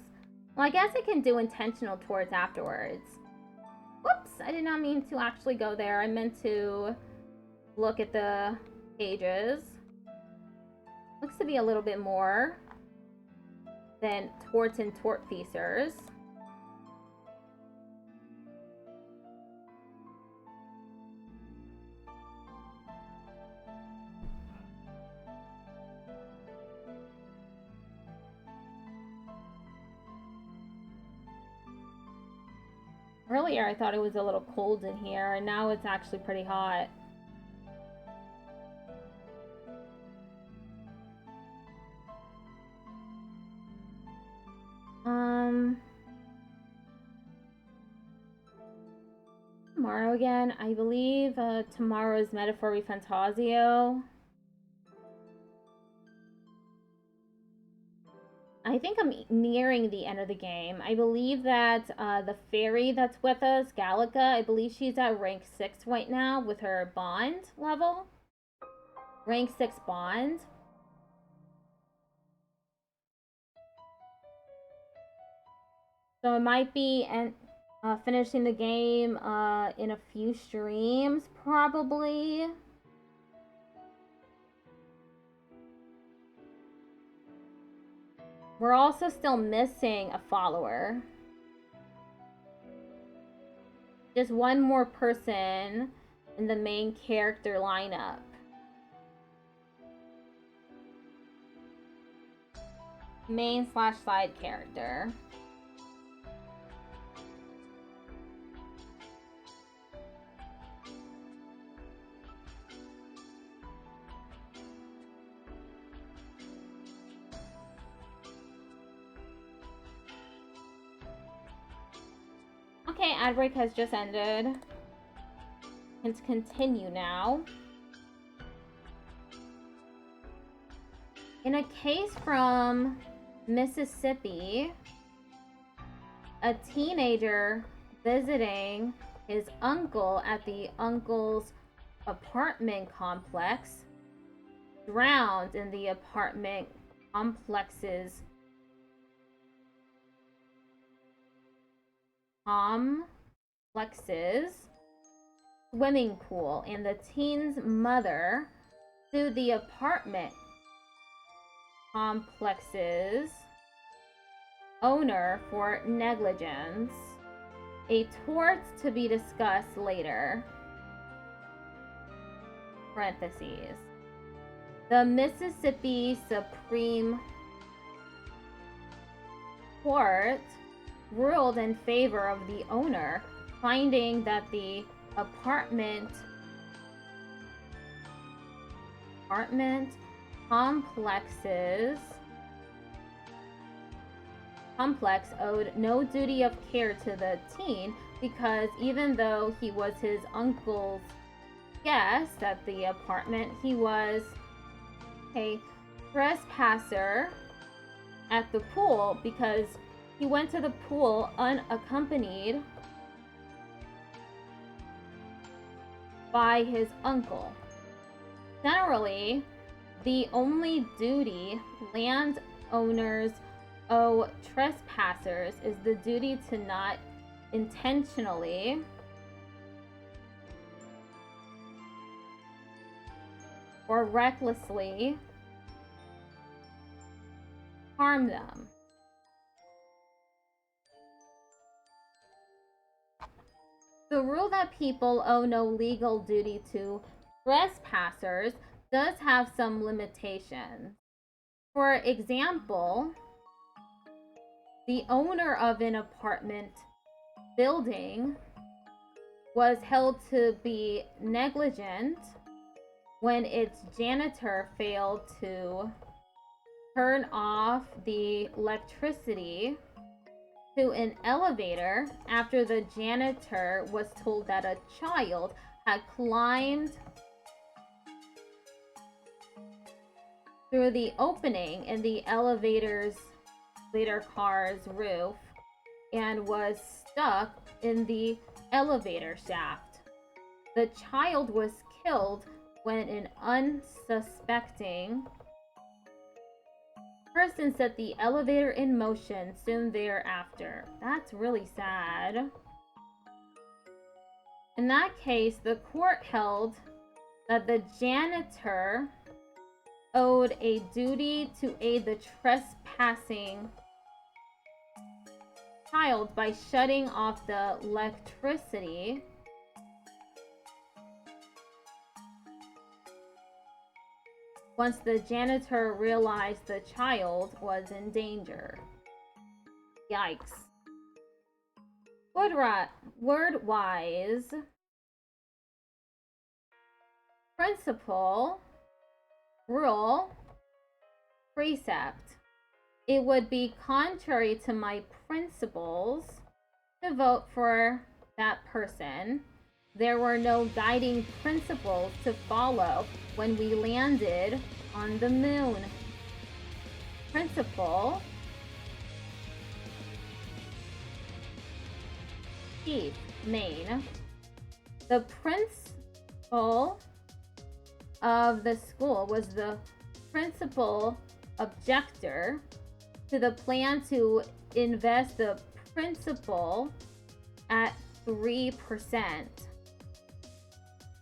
Well, I guess I can do intentional towards afterwards. Whoops! I did not mean to actually go there. I meant to look at the pages. Looks to be a little bit more than torts and tortfeasors. Earlier I thought it was a little cold in here, and now it's actually pretty hot. Tomorrow again. I believe tomorrow is Metaphor Fantasio. I think I'm nearing the end of the game. I believe that the fairy that's with us, Gallica, I believe she's at rank 6 right now with her bond level. Rank 6 bond. So it might be finishing the game in a few streams, probably. We're also still missing a follower. Just one more person in the main character lineup. Main/side character. Okay, ad break has just ended. Let's continue now. In a case from Mississippi, a teenager visiting his uncle at the uncle's apartment complex drowned in the apartment complex's swimming pool, and the teen's mother sued the apartment complex's owner for negligence, a tort to be discussed later. Parentheses. The Mississippi Supreme Court ruled in favor of the owner, finding that the apartment complex owed no duty of care to the teen, because even though he was his uncle's guest at the apartment, he was a trespasser at the pool because he went to the pool unaccompanied by his uncle. Generally, the only duty landowners owe trespassers is the duty to not intentionally or recklessly harm them. The rule that people owe no legal duty to trespassers does have some limitations. For example, the owner of an apartment building was held to be negligent when its janitor failed to turn off the electricity to an elevator after the janitor was told that a child had climbed through the opening in the elevator car's roof and was stuck in the elevator shaft. The child was killed when an unsuspecting person set the elevator in motion soon thereafter. That's really sad. In that case, the court held that the janitor owed a duty to aid the trespassing child by shutting off the electricity once the janitor realized the child was in danger. Yikes. Word-wise, principle, rule, precept. It would be contrary to my principles to vote for that person. There were no guiding principles to follow when we landed on the moon. Principle. Chief, main. The principal of the school was the principal objector to the plan to invest the principal at 3%.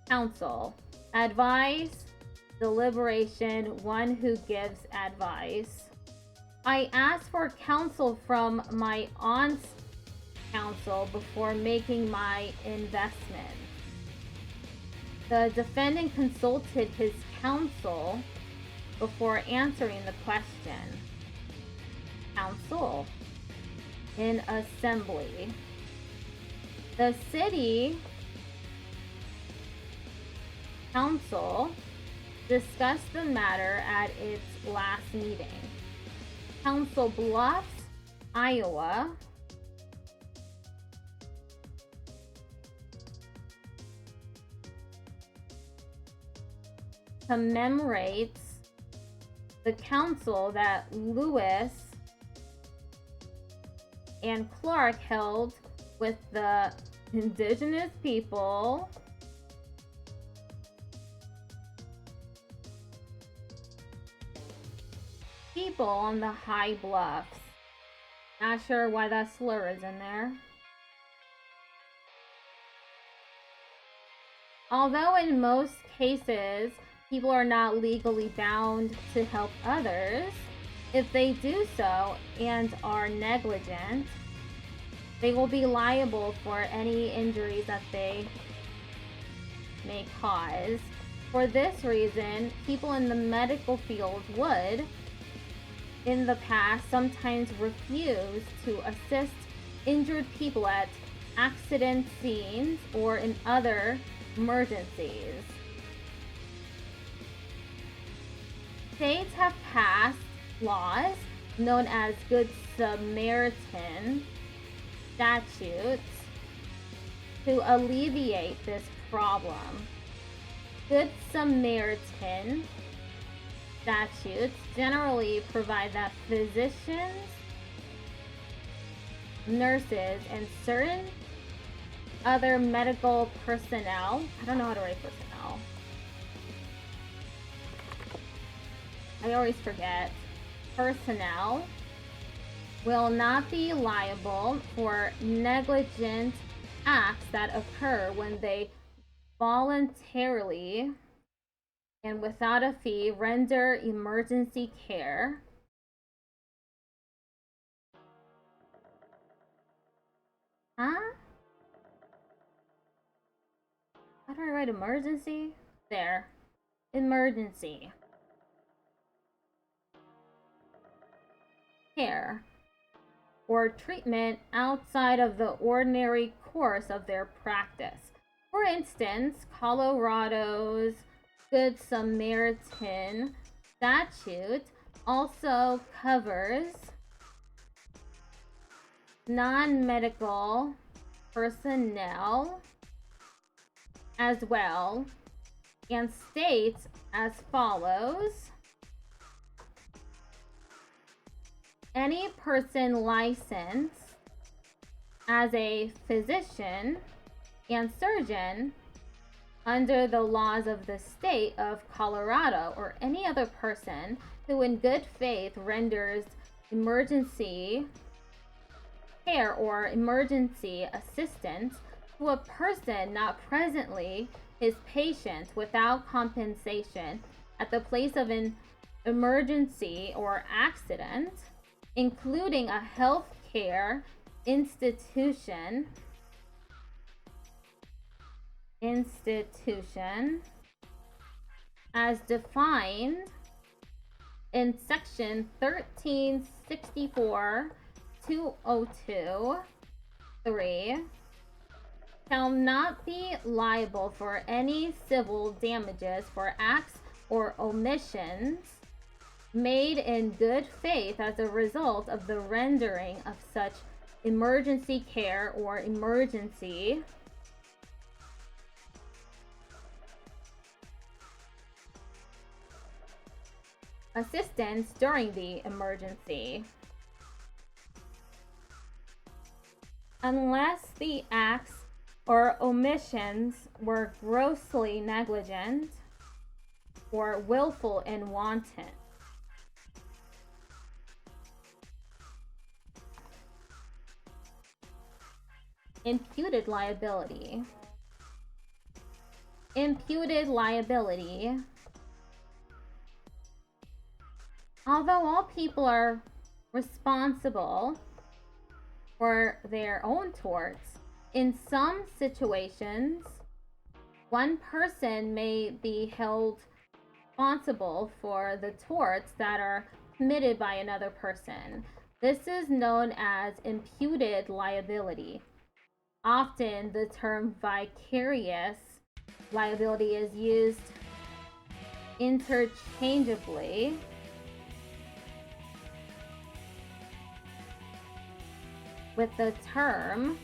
Counsel. Advice, deliberation, one who gives advice. I asked for counsel from my aunt's counsel before making my investment. The defendant consulted his counsel before answering the question. Counsel. In assembly. The city council discussed the matter at its last meeting. Council Bluffs, Iowa. Commemorates the council that Lewis and Clark held with the indigenous people on the high bluffs. Not sure why that slur is in there. Although in most cases people are not legally bound to help others, if they do so and are negligent, they will be liable for any injuries that they may cause. For this reason, people in the medical field would, in the past, sometimes refuse to assist injured people at accident scenes or in other emergencies. States have passed laws known as Good Samaritan statutes to alleviate this problem. Good Samaritan statutes generally provide that physicians, nurses, and certain other medical personnel, I don't know how to write personnel, I always forget, personnel will not be liable for negligent acts that occur when they voluntarily and without a fee render emergency care. Huh? How do I write emergency? There. Emergency care or treatment outside of the ordinary course of their practice. For instance, Colorado's Good Samaritan statute also covers non-medical personnel as well, and states as follows: any person licensed as a physician and surgeon under the laws of the state of Colorado, or any other person who in good faith renders emergency care or emergency assistance to a person not presently his patient without compensation at the place of an emergency or accident, including a health care institution as defined in section 1364 202(3) shall not be liable for any civil damages for acts or omissions made in good faith as a result of the rendering of such emergency care or emergency assistance during the emergency, unless the acts or omissions were grossly negligent or willful and wanton. Imputed liability. Imputed liability. Although all people are responsible for their own torts, in some situations, one person may be held responsible for the torts that are committed by another person. This is known as imputed liability. Often the term vicarious liability is used interchangeably with the term,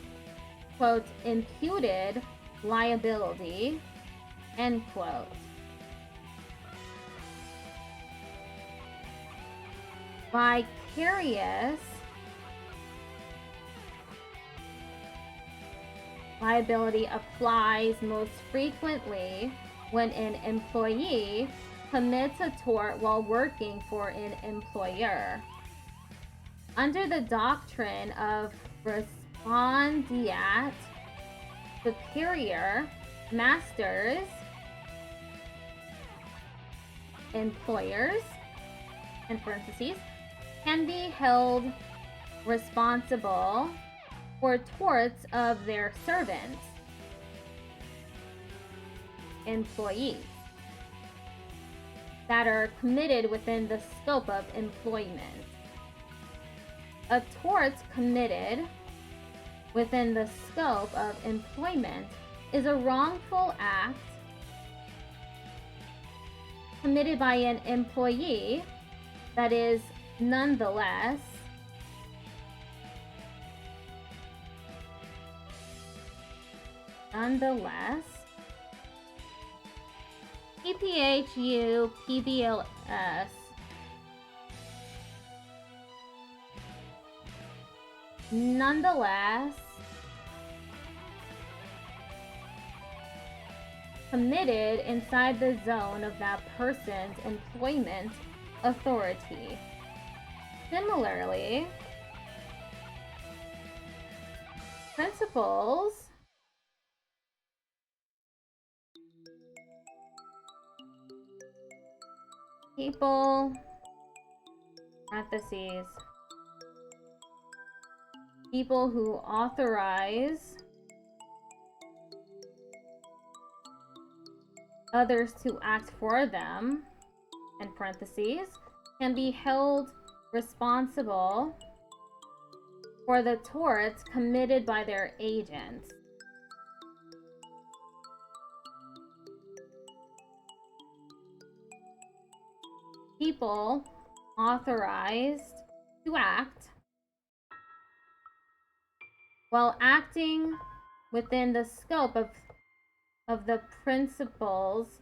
quote, imputed liability, end quote. Vicarious liability applies most frequently when an employee commits a tort while working for an employer. Under the doctrine of respondeat superior, masters, employers, in parentheses, can be held responsible for torts of their servants, employees, that are committed within the scope of employment. A tort committed within the scope of employment is a wrongful act committed by an employee that is nonetheless PPHU PBLS nonetheless committed inside the zone of that person's employment authority. Similarly, principals people parentheses people who authorize others to act for them, in parentheses, can be held responsible for the torts committed by their agents. People authorized to act while acting within the scope of the principal's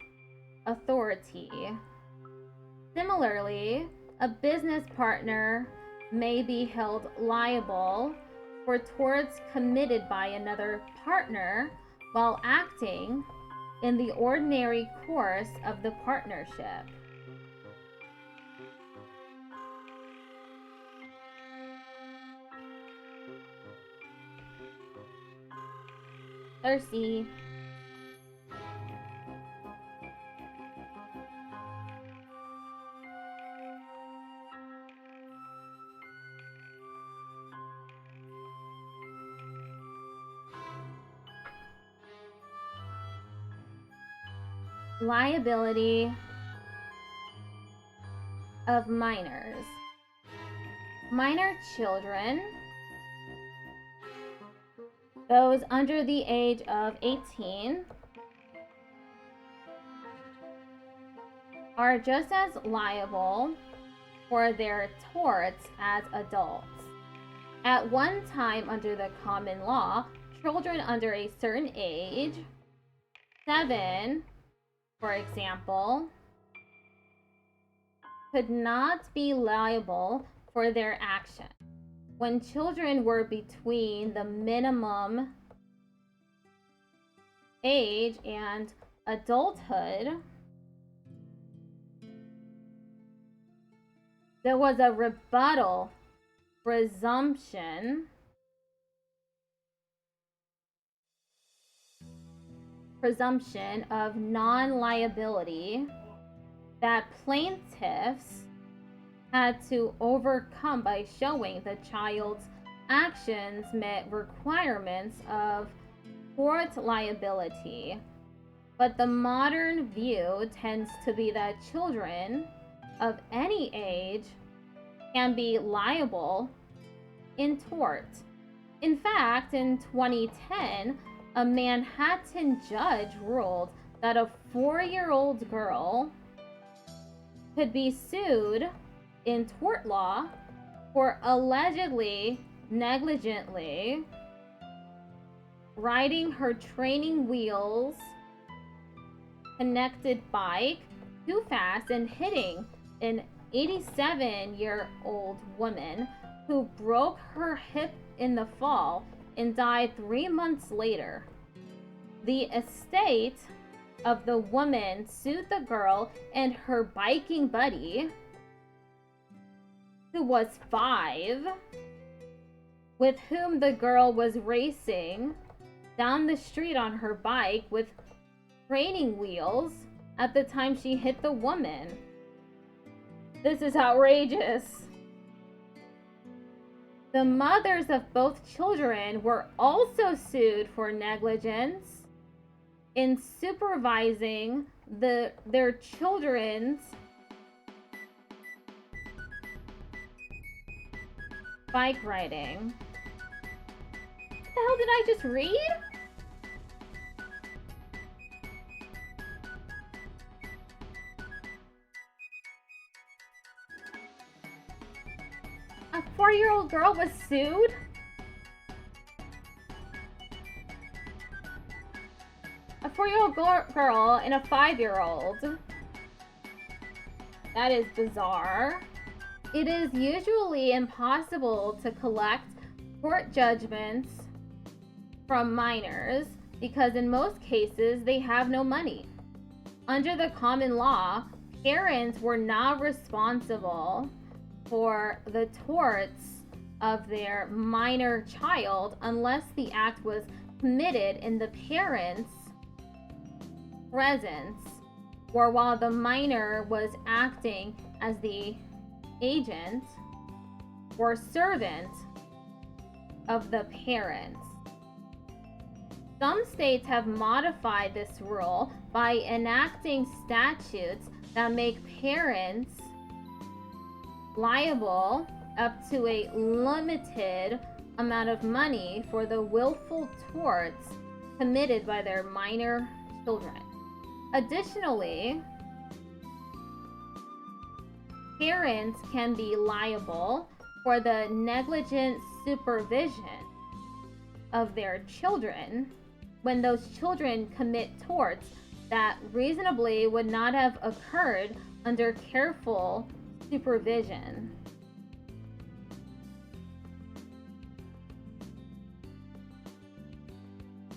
authority. Similarly, a business partner may be held liable for torts committed by another partner while acting in the ordinary course of the partnership. Thirsty. Liability of minors. Minor children, those under the age of 18, are just as liable for their torts as adults. At one time under the common law, children under a certain age, 7, for example, could not be liable for their action. When children were between the minimum age and adulthood, there was a rebuttal presumption of non-liability that plaintiffs had to overcome by showing the child's actions met requirements of tort liability. But the modern view tends to be that children of any age can be liable in tort. In fact, in 2010, a Manhattan judge ruled that a 4-year-old girl could be sued in tort law for allegedly negligently riding her training wheels connected bike too fast and hitting an 87-year-old woman who broke her hip in the fall and died 3 months later. The estate of the woman sued the girl and her biking buddy, who was 5, with whom the girl was racing down the street on her bike with training wheels at the time she hit the woman. This is outrageous. The mothers of both children were also sued for negligence in supervising their children's bike riding. What the hell did I just read? A 4-year-old girl was sued? A 4-year-old girl and a 5-year-old. That is bizarre. It is usually impossible to collect court judgments from minors because in most cases they have no money. Under the common law, parents were not responsible for the torts of their minor child unless the act was committed in the parent's presence or while the minor was acting as the agent or servant of the parents. Some states have modified this rule by enacting statutes that make parents liable up to a limited amount of money for the willful torts committed by their minor children. Additionally, parents can be liable for the negligent supervision of their children when those children commit torts that reasonably would not have occurred under careful supervision.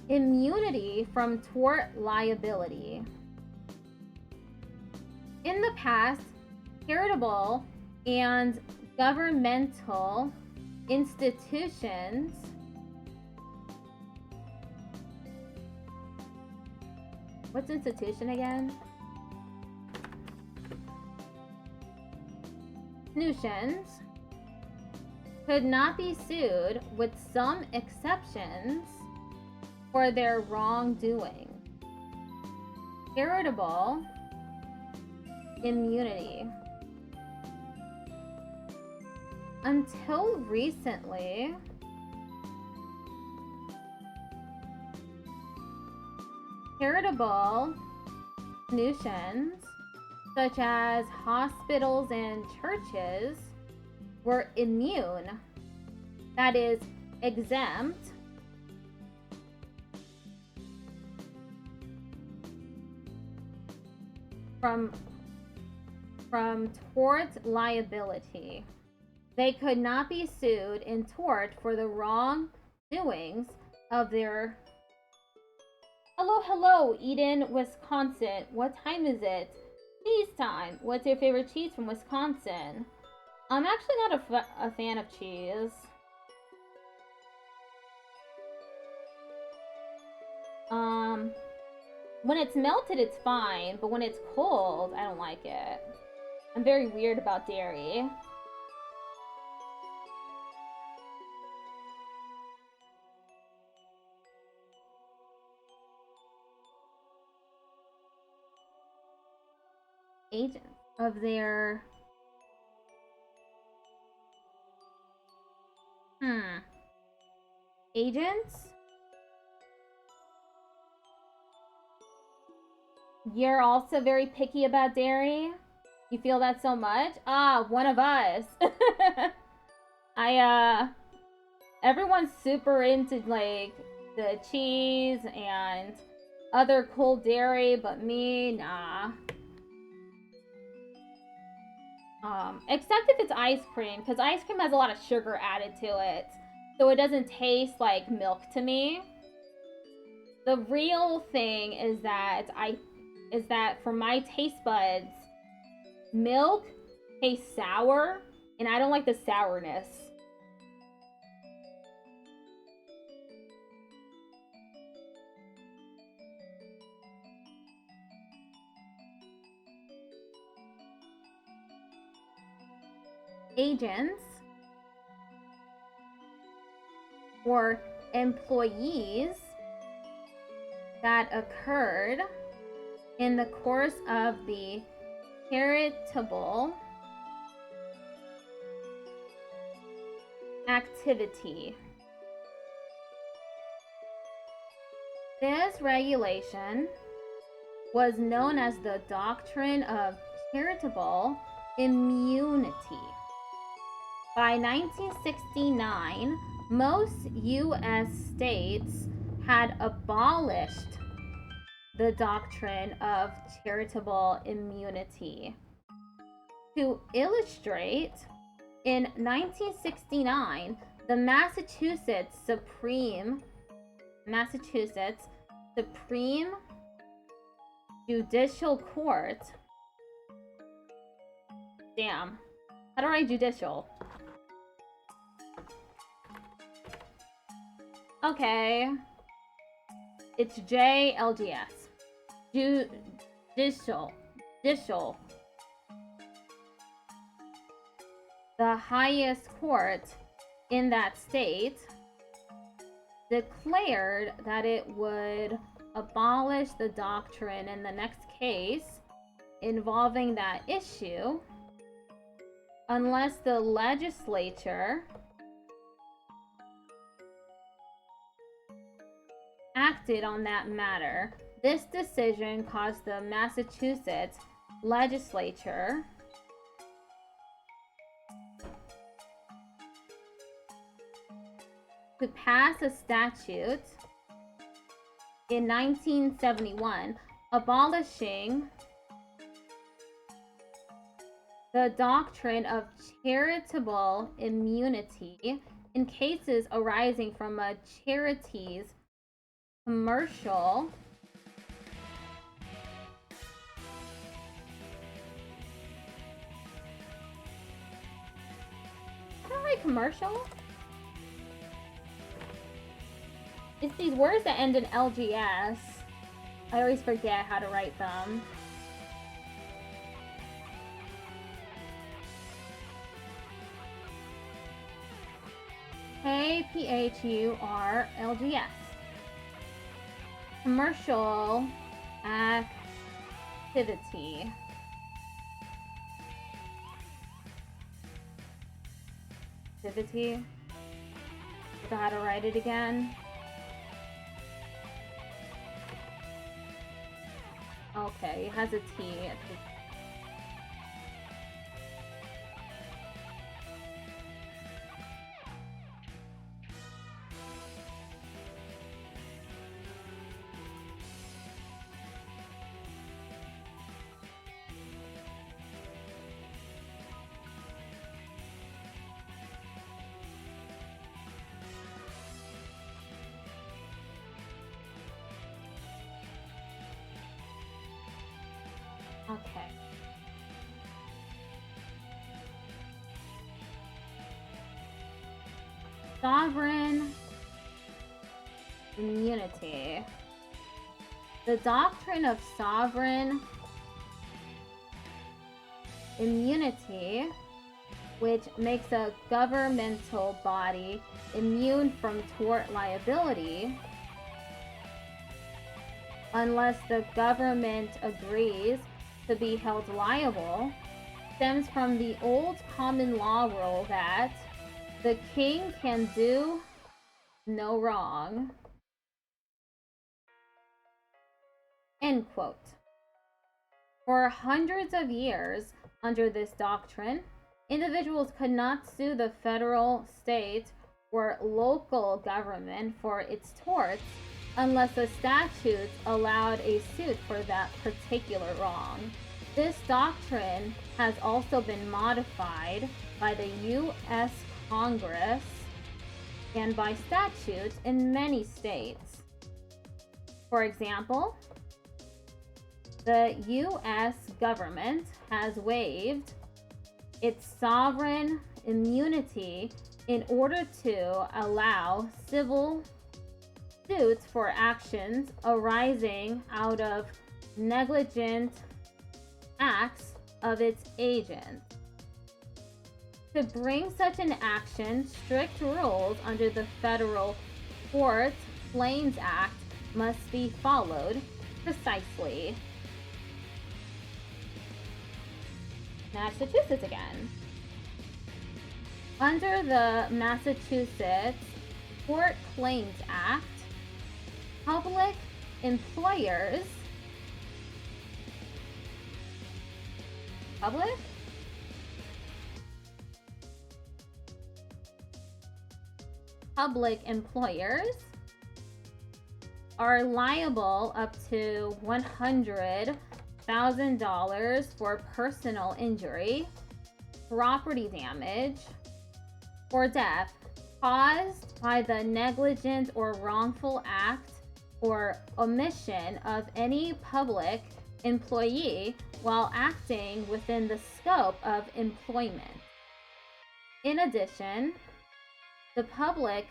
immunity from tort liability. In the past, charitable and governmental institutions what's institution again? Institutions could not be sued, with some exceptions, for their wrongdoing. Charitable immunity. Until recently, charitable institutions such as hospitals and churches were immune, that is, exempt from tort liability. They could not be sued in tort for the wrongdoings of their... Hello, Eden, Wisconsin. What time is it? Cheese time. What's your favorite cheese from Wisconsin? I'm actually not a fan of cheese. When it's melted, it's fine, but when it's cold, I don't like it. I'm very weird about dairy. Agents of their... Agents? You're also very picky about dairy? You feel that so much? Ah, one of us. Everyone's super into, like, the cheese and other cold dairy, but me, nah. Except if it's ice cream, because ice cream has a lot of sugar added to it, so it doesn't taste like milk to me. The real thing is that for my taste buds, milk tastes sour, and I don't like the sourness. Agents or employees that occurred in the course of the charitable activity. This regulation was known as the doctrine of charitable immunity. By 1969, most U.S. states had abolished the doctrine of charitable immunity. To illustrate, in 1969, the Massachusetts Supreme Judicial Court... Damn. How do I write judicial? Okay. It's JLGS. Judicial. The highest court in that state declared that it would abolish the doctrine in the next case involving that issue unless the legislature acted on that matter. This decision caused the Massachusetts legislature to pass a statute in 1971 abolishing the doctrine of charitable immunity in cases arising from a charity's commercial I don't write commercial. It's these words that end in LGS. I always forget how to write them. KPHURLGS. Commercial activity. Activity. Forgot how to write it again. Okay, it has a T. Okay. Sovereign immunity. The doctrine of sovereign immunity, which makes a governmental body immune from tort liability unless the government agrees to be held liable, stems from the old common law rule that the king can do no wrong. End quote. For hundreds of years under this doctrine, individuals could not sue the federal, state, or local government for its torts unless the statutes allowed a suit for that particular wrong. This doctrine has also been modified by the U.S. Congress and by statutes in many states. For example, the U.S. government has waived its sovereign immunity in order to allow civil suits for actions arising out of negligent acts of its agents. To bring such an action, strict rules under the Federal Tort Claims Act must be followed precisely. Massachusetts again. Under the Massachusetts Tort Claims Act, public employers are liable up to $100,000 for personal injury, property damage, or death caused by the negligent or wrongful act or omission of any public employee while acting within the scope of employment. In addition, the public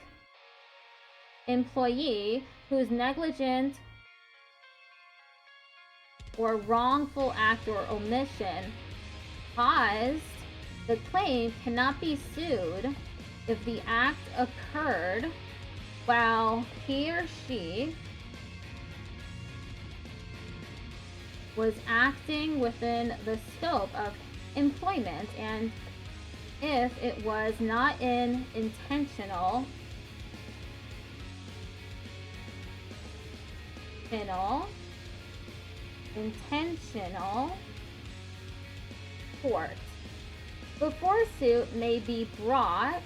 employee whose negligent or wrongful act or omission caused the claim cannot be sued if the act occurred while he or she was acting within the scope of employment and if it was not an intentional tort. Before a suit may be brought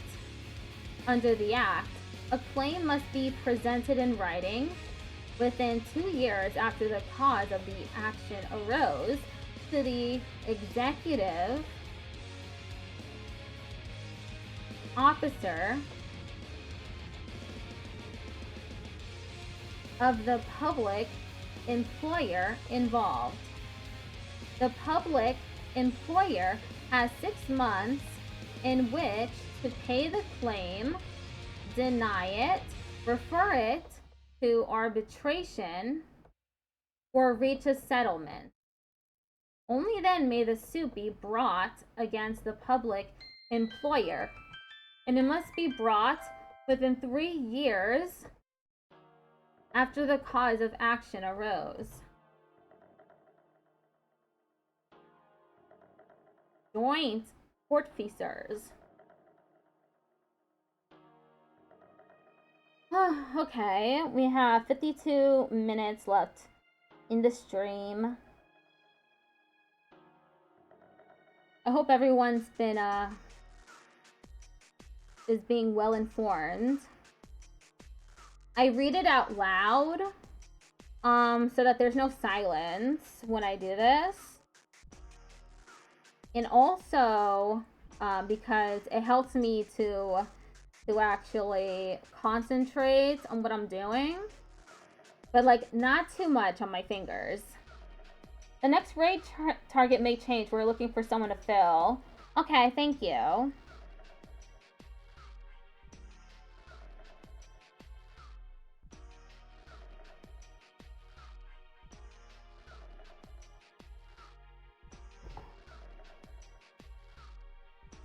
under the Act, a claim must be presented in writing within 2 years after the cause of the action arose to the executive officer of the public employer involved. The public employer has 6 months in which to pay the claim, deny it, refer it to arbitration, or reach a settlement. Only then may the suit be brought against the public employer, and it must be brought within 3 years after the cause of action arose. Joint tortfeasors. Okay, we have 52 minutes left in the stream. I hope everyone's been is being well informed. I read it out loud so that there's no silence when I do this. And also because it helps me to actually concentrate on what I'm doing. But like not too much on my fingers. The next raid target may change. We're looking for someone to fill. Okay, thank you.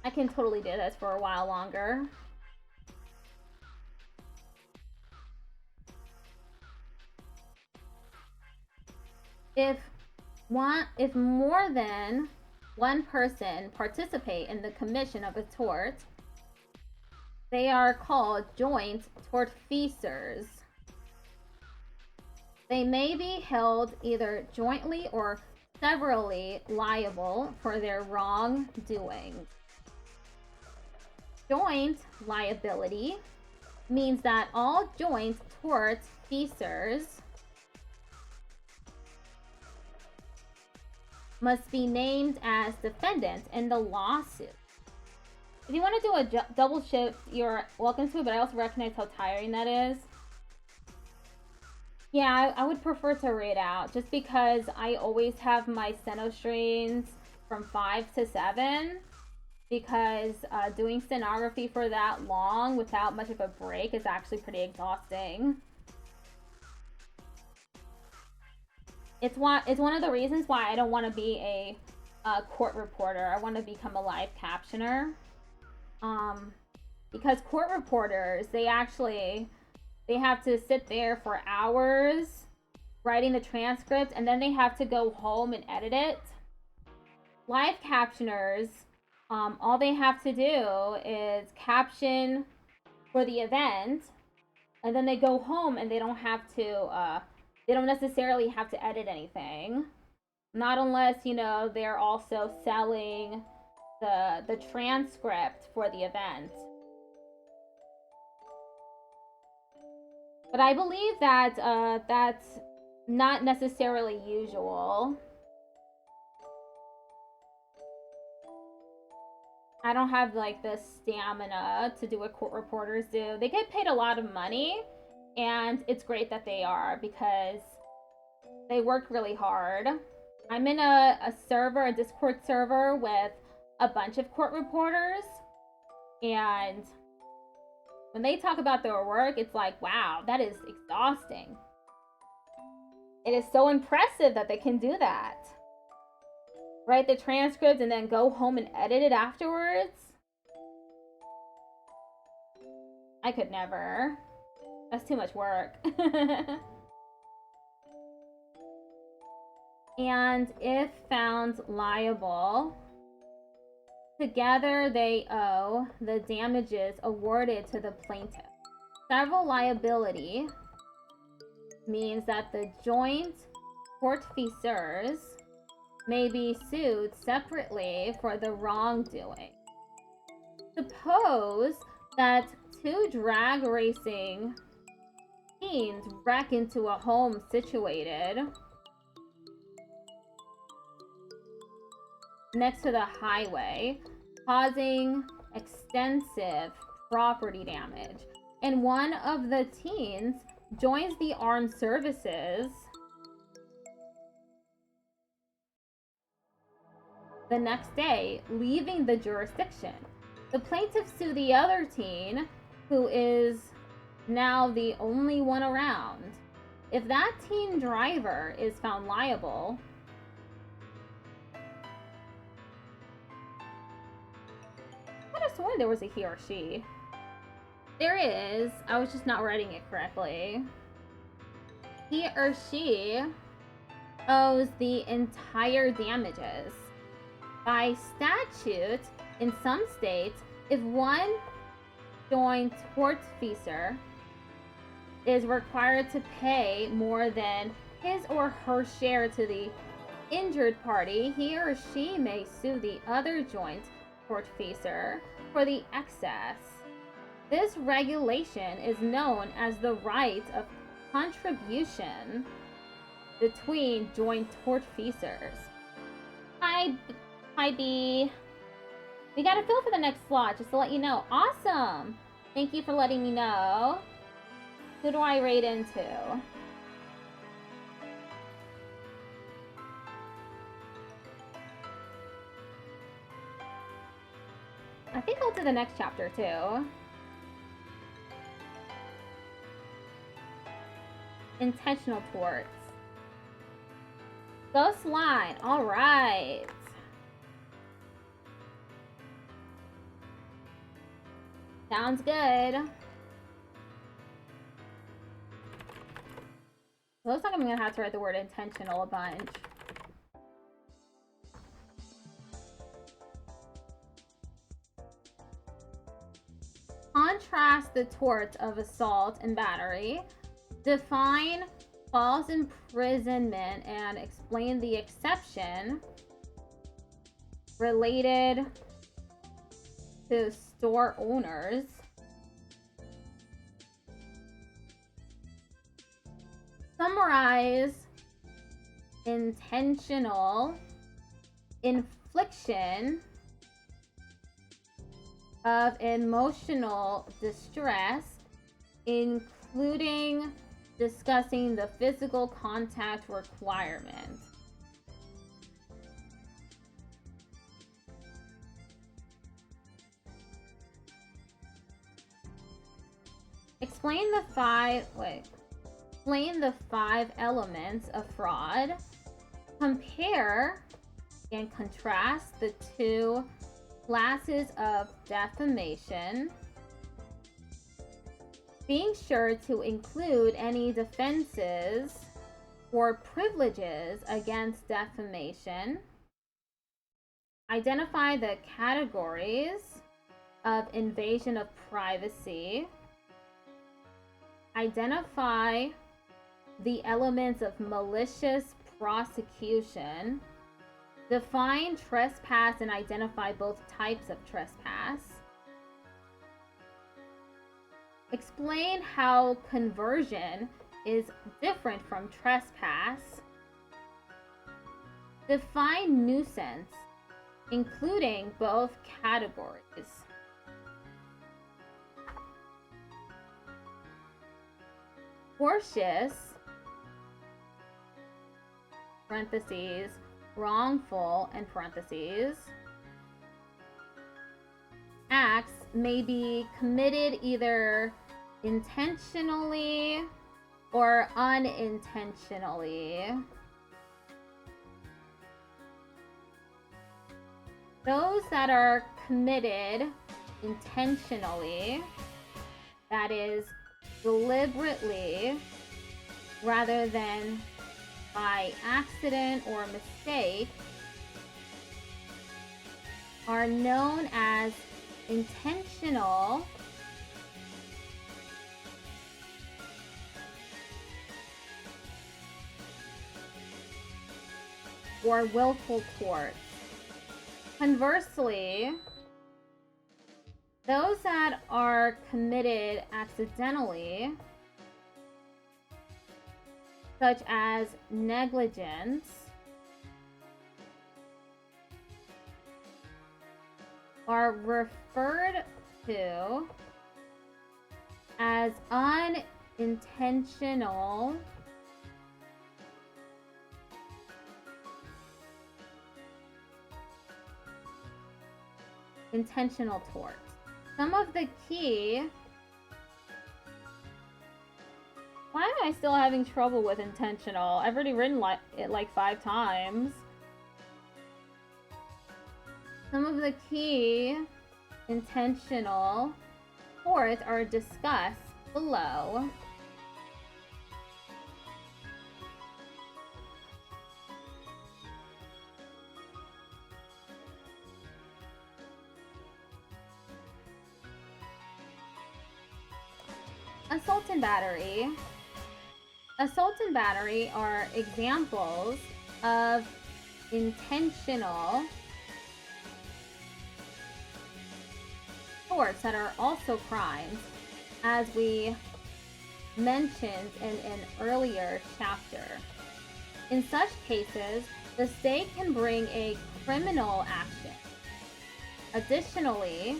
I can totally do this for a while longer. If more than one person participate in the commission of a tort, they are called joint tortfeasors. They may be held either jointly or severally liable for their wrongdoing. Joint liability means that all joint tortfeasors must be named as defendants in the lawsuit. If you want to do a double shift, you're welcome to it, but I also recognize how tiring that is. Yeah, I would prefer to read out, just because I always have my Steno streams from 5 to 7, because doing stenography for that long without much of a break is actually pretty exhausting. It's one of the reasons why I don't want to be a court reporter. I want to become a live captioner. Because court reporters, they have to sit there for hours writing the transcript, and then they have to go home and edit it. Live captioners, all they have to do is caption for the event, and then they go home and they don't necessarily have to edit anything. Not unless, they're also selling the transcript for the event. But I believe that that's not necessarily usual. I don't have like the stamina to do what court reporters do. They get paid a lot of money, and it's great that they are, because they work really hard. I'm in a Discord server with a bunch of court reporters, and when they talk about their work, it's like, wow, that is exhausting. It is so impressive that they can do that. Write the transcript and then go home and edit it afterwards. I could never. That's too much work. And if found liable, together they owe the damages awarded to the plaintiff. Several liability means that the joint tortfeasors may be sued separately for the wrongdoing. Suppose that 2 drag racing teens wreck into a home situated next to the highway, causing extensive property damage, and one of the teens joins the armed services the next day, leaving the jurisdiction. The plaintiff sued the other teen, who is now the only one around. If that teen driver is found liable, I could have sworn there was a he or she. There is. I was just not writing it correctly. He or she owes the entire damages. By statute, in some states, if one joint tortfeasor is required to pay more than his or her share to the injured party, he or she may sue the other joint tortfeasor for the excess. This regulation is known as the right of contribution between joint tortfeasors. Hi, B. We got a fill for the next slot, just to let you know. Awesome! Thank you for letting me know. Who do I rate into? I think I'll do the next chapter, too. Intentional torts. Ghost line. All right. Sounds good. Looks like I'm gonna have to write the word intentional a bunch. Contrast the torts of assault and battery. Define false imprisonment and explain the exception related to store owners. Summarize intentional infliction of emotional distress, including discussing the physical contact requirement. Explain the five elements of fraud. Compare and contrast the two classes of defamation. Being sure to include any defenses or privileges against defamation. Identify the categories of invasion of privacy. Identify the elements of malicious prosecution. Define trespass and identify both types of trespass. Explain how conversion is different from trespass. Define nuisance, including both categories. Tortious, parentheses, wrongful, and parentheses, acts may be committed either intentionally or unintentionally. Those that are committed intentionally, that is, deliberately, rather than by accident or mistake, are known as intentional or willful torts. Conversely, those that are committed accidentally, such as negligence, are referred to as intentional torts. Some of the key... Why am I still having trouble with intentional? I've already written it like 5 times. Some of the key intentional torts are discussed below. Assault and battery. Assault and battery are examples of intentional torts that are also crimes, as we mentioned in an earlier chapter. In such cases, the state can bring a criminal action. Additionally,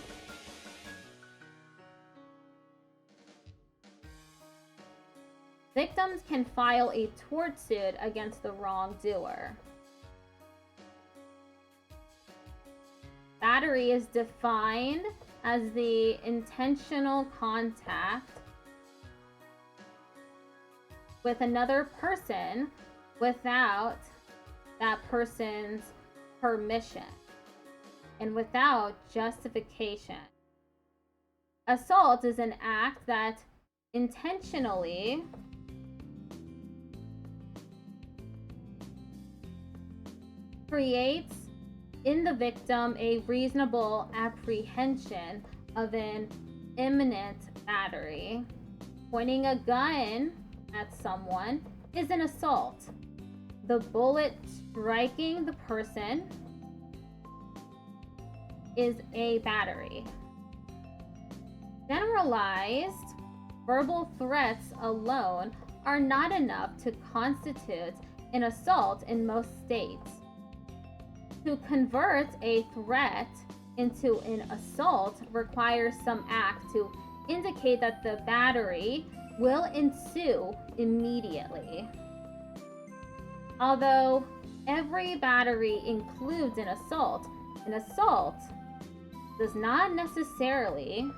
victims can file a tort suit against the wrongdoer. Battery is defined as the intentional contact with another person without that person's permission and without justification. Assault is an act that intentionally creates in the victim a reasonable apprehension of an imminent battery. Pointing a gun at someone is an assault. The bullet striking the person is a battery. Generalized verbal threats alone are not enough to constitute an assault in most states. To convert a threat into an assault requires some act to indicate that the battery will ensue immediately. Although every battery includes an assault does not necessarily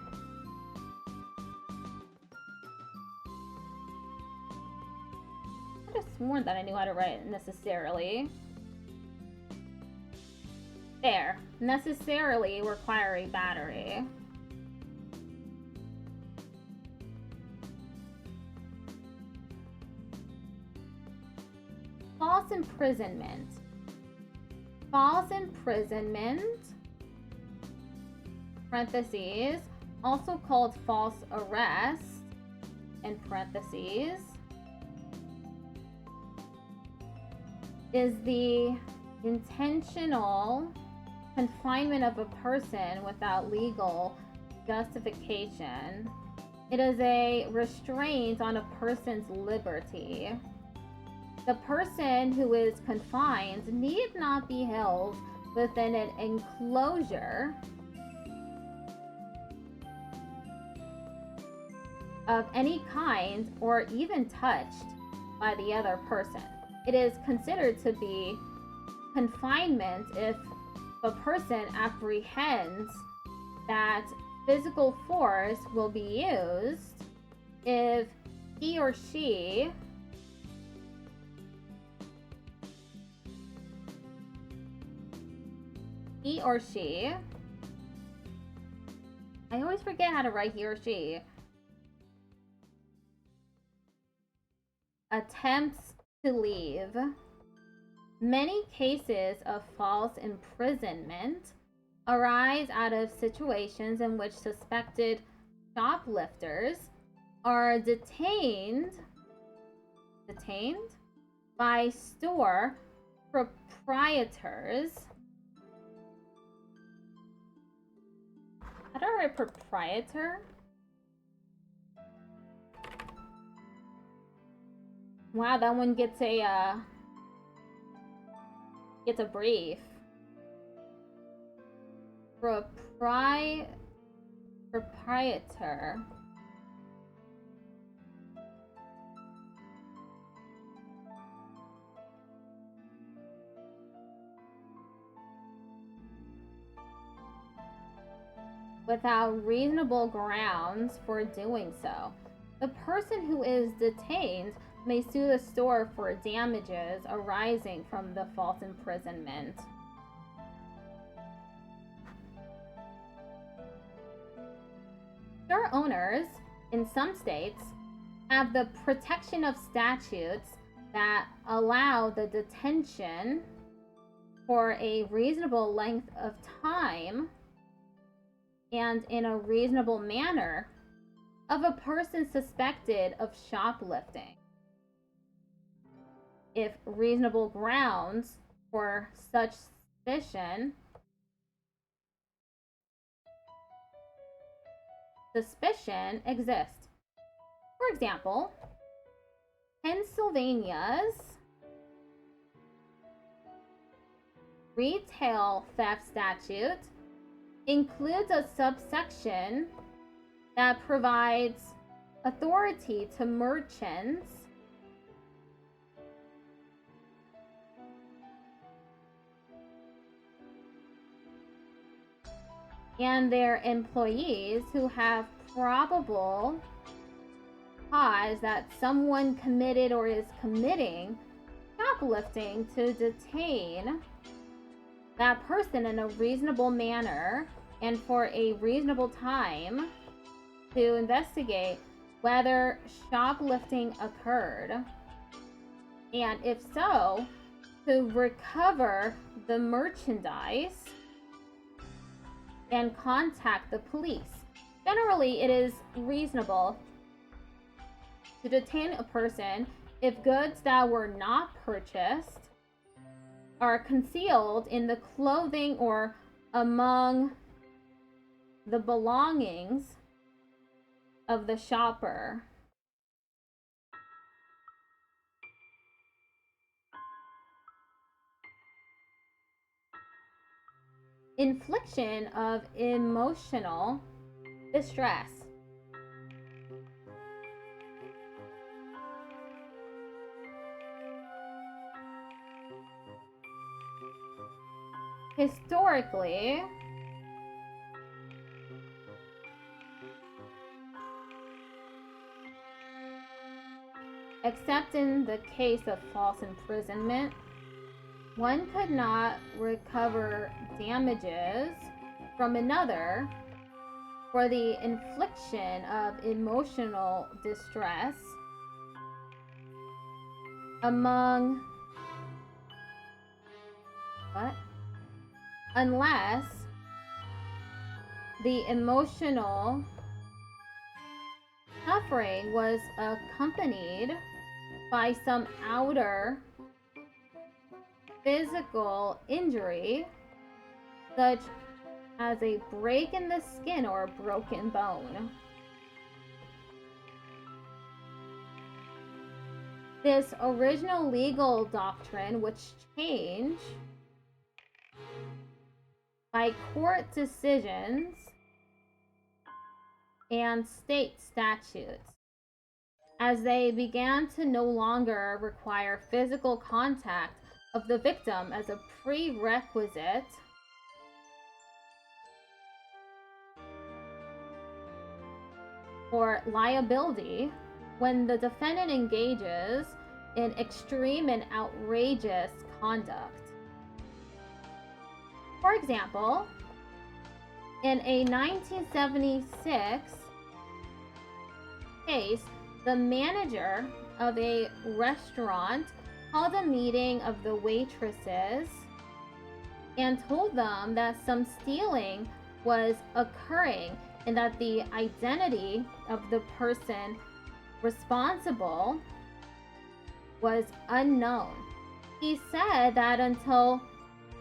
I could have sworn that I knew how to write necessarily. There, necessarily require a battery. False imprisonment. False imprisonment, parentheses, also called false arrest, in parentheses, is the intentional confinement of a person without legal justification. It is a restraint on a person's liberty. The person who is confined need not be held within an enclosure of any kind or even touched by the other person. It is considered to be confinement if a person apprehends that physical force will be used if he or she I always forget how to write he or she attempts to leave. Many cases of false imprisonment arise out of situations in which suspected shoplifters are detained by store proprietors. How do I write proprietor? Wow, that one gets a brief. Proprietor. without reasonable grounds for doing so. The person who is detained may sue the store for damages arising from the false imprisonment. Store owners in some states have the protection of statutes that allow the detention for a reasonable length of time and in a reasonable manner of a person suspected of shoplifting, if reasonable grounds for such suspicion exist. For example, Pennsylvania's retail theft statute includes a subsection that provides authority to merchants and their employees who have probable cause that someone committed or is committing shoplifting to detain that person in a reasonable manner and for a reasonable time to investigate whether shoplifting occurred, and if so, to recover the merchandise and contact the police. Generally, it is reasonable to detain a person if goods that were not purchased are concealed in the clothing or among the belongings of the shopper. Infliction of emotional distress. Historically, except in the case of false imprisonment, one could not recover damages from another for the infliction of emotional distress among unless the emotional suffering was accompanied by some outer physical injury, such as a break in the skin or a broken bone. This original legal doctrine, which changed by court decisions and state statutes, as they began to no longer require physical contact of the victim as a prerequisite for liability when the defendant engages in extreme and outrageous conduct. For example, in a 1976 case, the manager of a restaurant called a meeting of the waitresses and told them that some stealing was occurring and that the identity of the person responsible was unknown. He said that until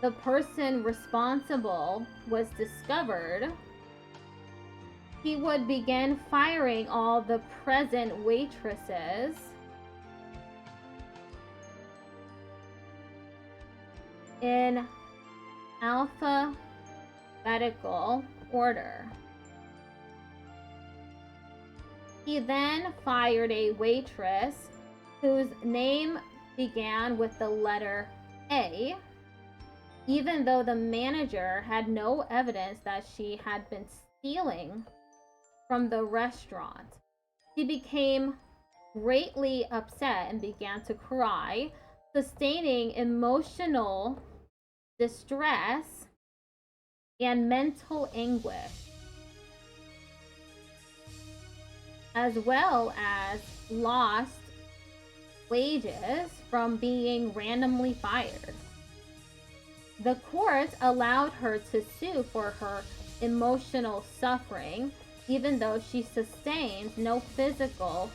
the person responsible was discovered, he would begin firing all the present waitresses in alphabetical order. He then fired a waitress whose name began with the letter A, even though the manager had no evidence that she had been stealing from the restaurant. She became greatly upset and began to cry, sustaining emotional distress and mental anguish, as well as lost wages from being randomly fired. The court allowed her to sue for her emotional suffering, even though she sustained no physical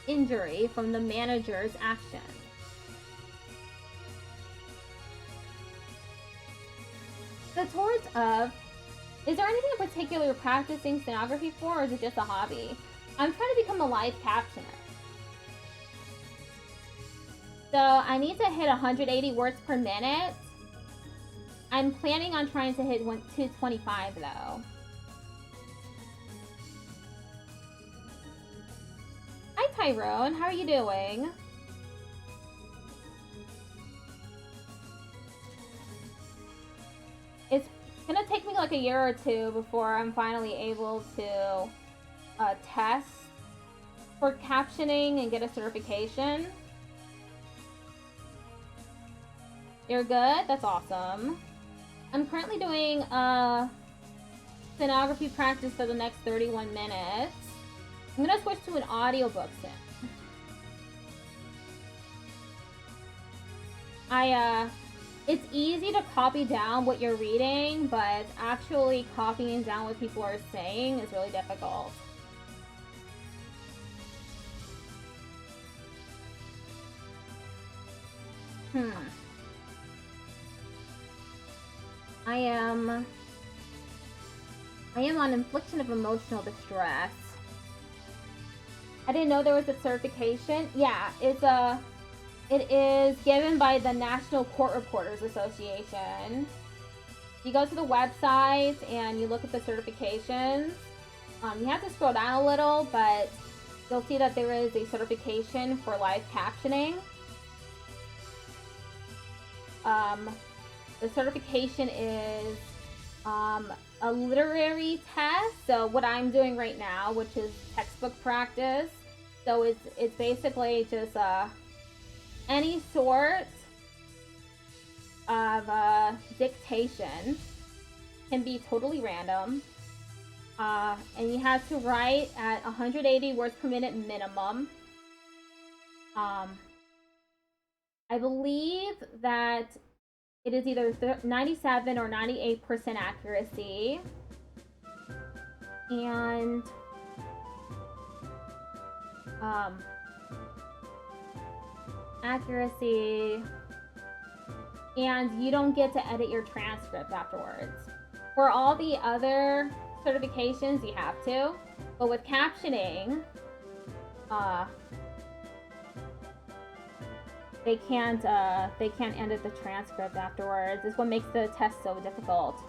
injury from the manager's action. The torts of, is there anything in particular you're practicing stenography for, or is it just a hobby? I'm trying to become a live captioner. So I need to hit 180 words per minute. I'm planning on trying to hit 225 though. Hi Tyrone, how are you doing? It's gonna take me like a year or two before I'm finally able to test for captioning and get a certification. You're good? That's awesome. I'm currently doing stenography practice for the next 31 minutes. I'm gonna switch to an audiobook soon. It's easy to copy down what you're reading, but actually copying down what people are saying is really difficult. I am on infliction of emotional distress. I didn't know there was a certification. Yeah, it is given by the National Court Reporters Association. You go to the website and you look at the certifications. You have to scroll down a little, but you'll see that there is a certification for live captioning. The certification is a literary test. So what I'm doing right now, which is textbook practice. So it's basically just any sort of dictation, can be totally random. And you have to write at 180 words per minute minimum. I believe that it is either 97 or 98% accuracy. And accuracy, and you don't get to edit your transcript afterwards. For all the other certifications, you have to, but with captioning, they can't edit the transcript afterwards. This is what makes the test so difficult.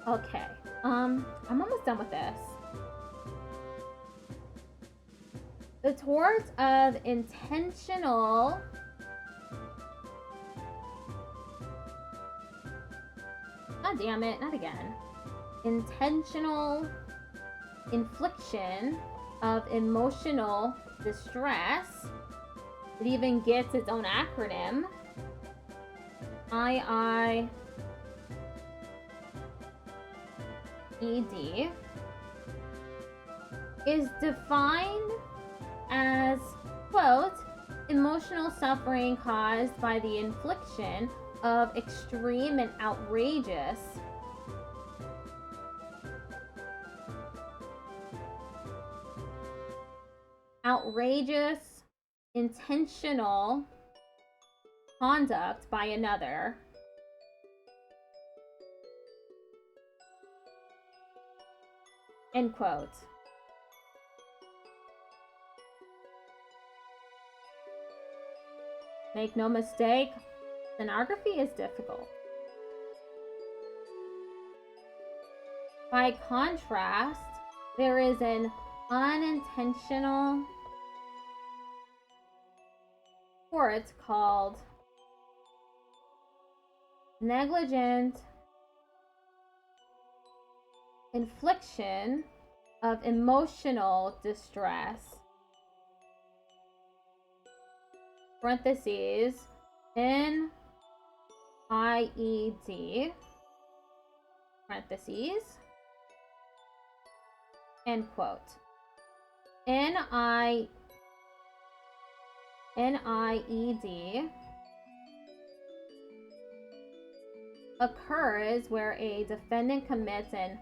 Okay, I'm almost done with this. The tort of intentional God damn it, not again. Intentional infliction of emotional distress. It even gets its own acronym. IIED is defined as, quote, emotional suffering caused by the infliction of extreme and outrageous intentional conduct by another, end quote. Make no mistake, stenography is difficult. By contrast, there is an unintentional report called negligent infliction of emotional distress, parentheses, NIED, parentheses, end quote. NIED occurs where a defendant commits an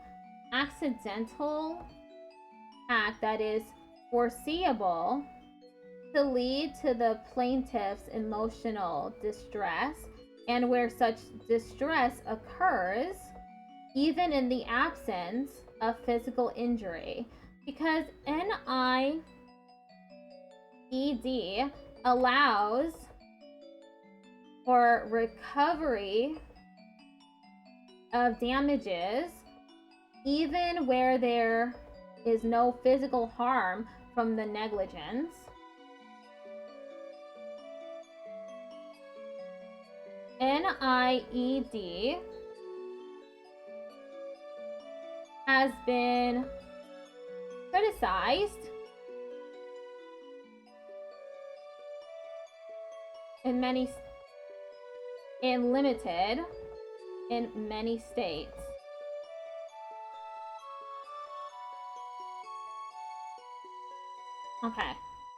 accidental act that is foreseeable to lead to the plaintiff's emotional distress, and where such distress occurs even in the absence of physical injury. Because NIED allows for recovery of damages even where there is no physical harm from the negligence. NIED has been criticized limited in many states. Okay,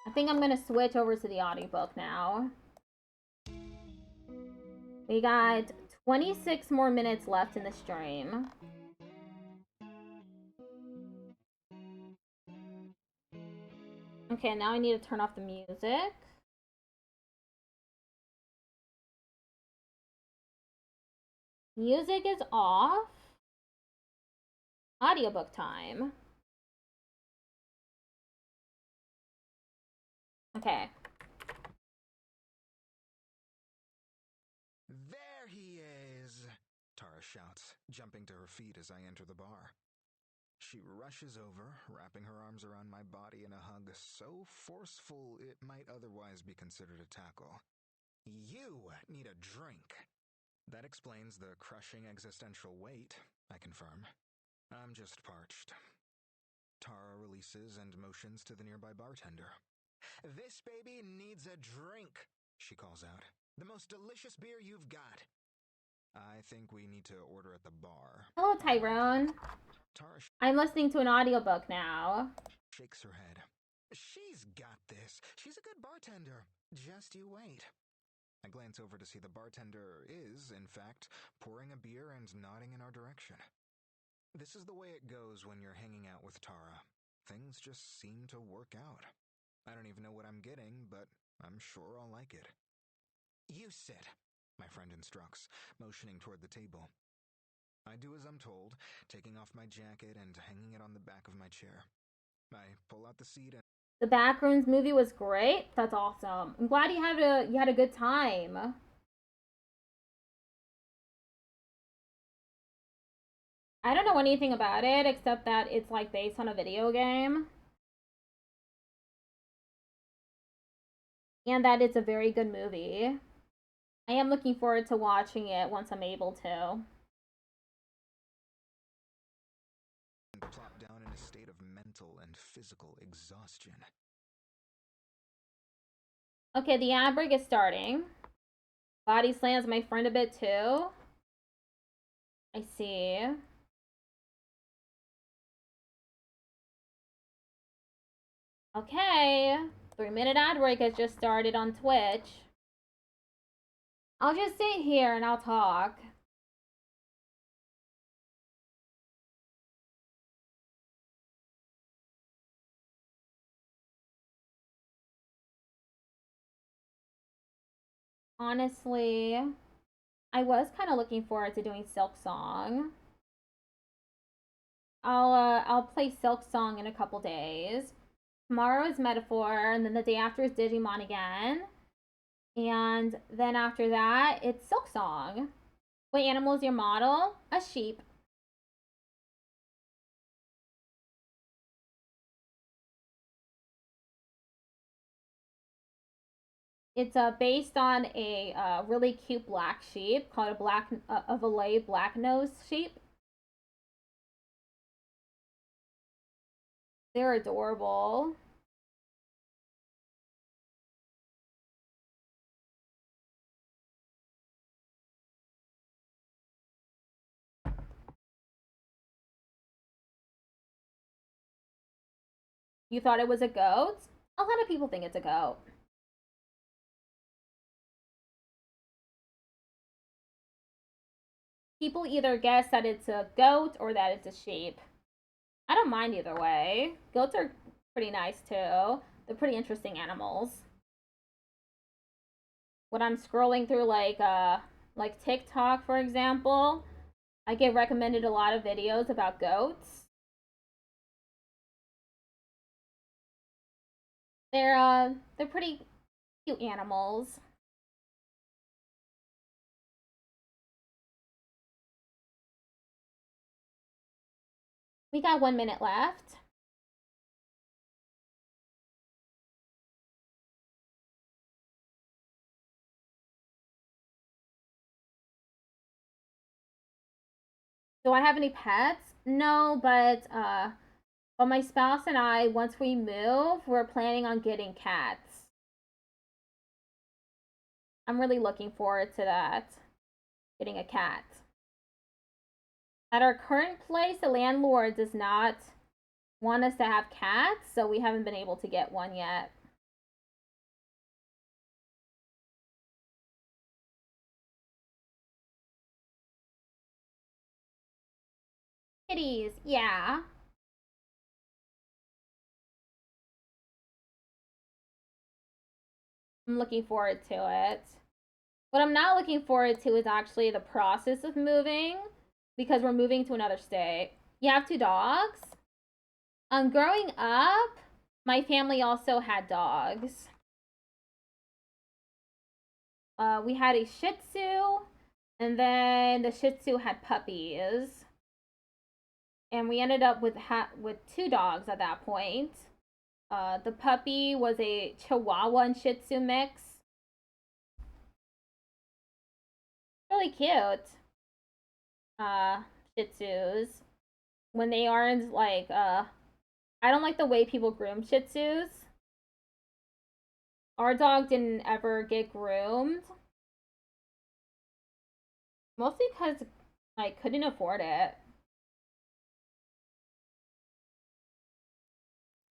I think I'm gonna switch over to the audiobook now. We got 26 more minutes left in the stream. Okay, now I need to turn off the music. Music is off. Audiobook time. Okay. There he is! Tara shouts, jumping to her feet as I enter the bar. She rushes over, wrapping her arms around my body in a hug so forceful it might otherwise be considered a tackle. You need a drink. That explains the crushing existential weight, I confirm. I'm just parched. Tara releases and motions to the nearby bartender. This baby needs a drink, she calls out. The most delicious beer you've got. I think we need to order at the bar. Hello, Tyrone. I'm listening to an audiobook now. Shakes her head. She's got this. She's a good bartender. Just you wait. I glance over to see the bartender is, in fact, pouring a beer and nodding in our direction. This is the way it goes when you're hanging out with Tara. Things just seem to work out. I don't even know what I'm getting, but I'm sure I'll like it. You sit, my friend instructs, motioning toward the table. I do as I'm told, taking off my jacket and hanging it on the back of my chair. I pull out the seat and... The Backrooms movie was great. That's awesome. I'm glad you had a good time. I don't know anything about it except that it's like based on a video game. And that it's a very good movie. I am looking forward to watching it once I'm able to. Plop down in a state of mental and physical exhaustion. Okay, the ad break is starting. Body slams my friend a bit too. I see. Okay, 3-minute ad break has just started on Twitch. I'll just sit here and I'll talk. Honestly, I was kind of looking forward to doing Silk Song. I'll play Silk Song in a couple days. Tomorrow is Metaphor, and then the day after is Digimon again. And then after that, it's Silk Song. What animal is your model? A sheep. It's based on a really cute black sheep called a Valais black nose sheep. They're adorable. You thought it was a goat? A lot of people think it's a goat. People either guess that it's a goat or that it's a sheep. I don't mind either way. Goats are pretty nice too. They're pretty interesting animals. When I'm scrolling through like TikTok, for example, I get recommended a lot of videos about goats. They're pretty cute animals. We got 1 minute left. Do I have any pets? No, but my spouse and I, once we move, we're planning on getting cats. I'm really looking forward to that. Getting a cat. At our current place, the landlord does not want us to have cats, so we haven't been able to get one yet. Kitties, yeah. I'm looking forward to it. What I'm not looking forward to is actually the process of moving because we're moving to another state. You have two dogs? Growing up, my family also had dogs. We had a Shih Tzu, and then the Shih Tzu had puppies, and we ended up with two dogs at that point. The puppy was a Chihuahua and Shih Tzu mix. Really cute. Uh, Shih Tzus when they aren't like I don't like the way people groom Shih Tzus. Our dog didn't ever get groomed, mostly because I couldn't afford it.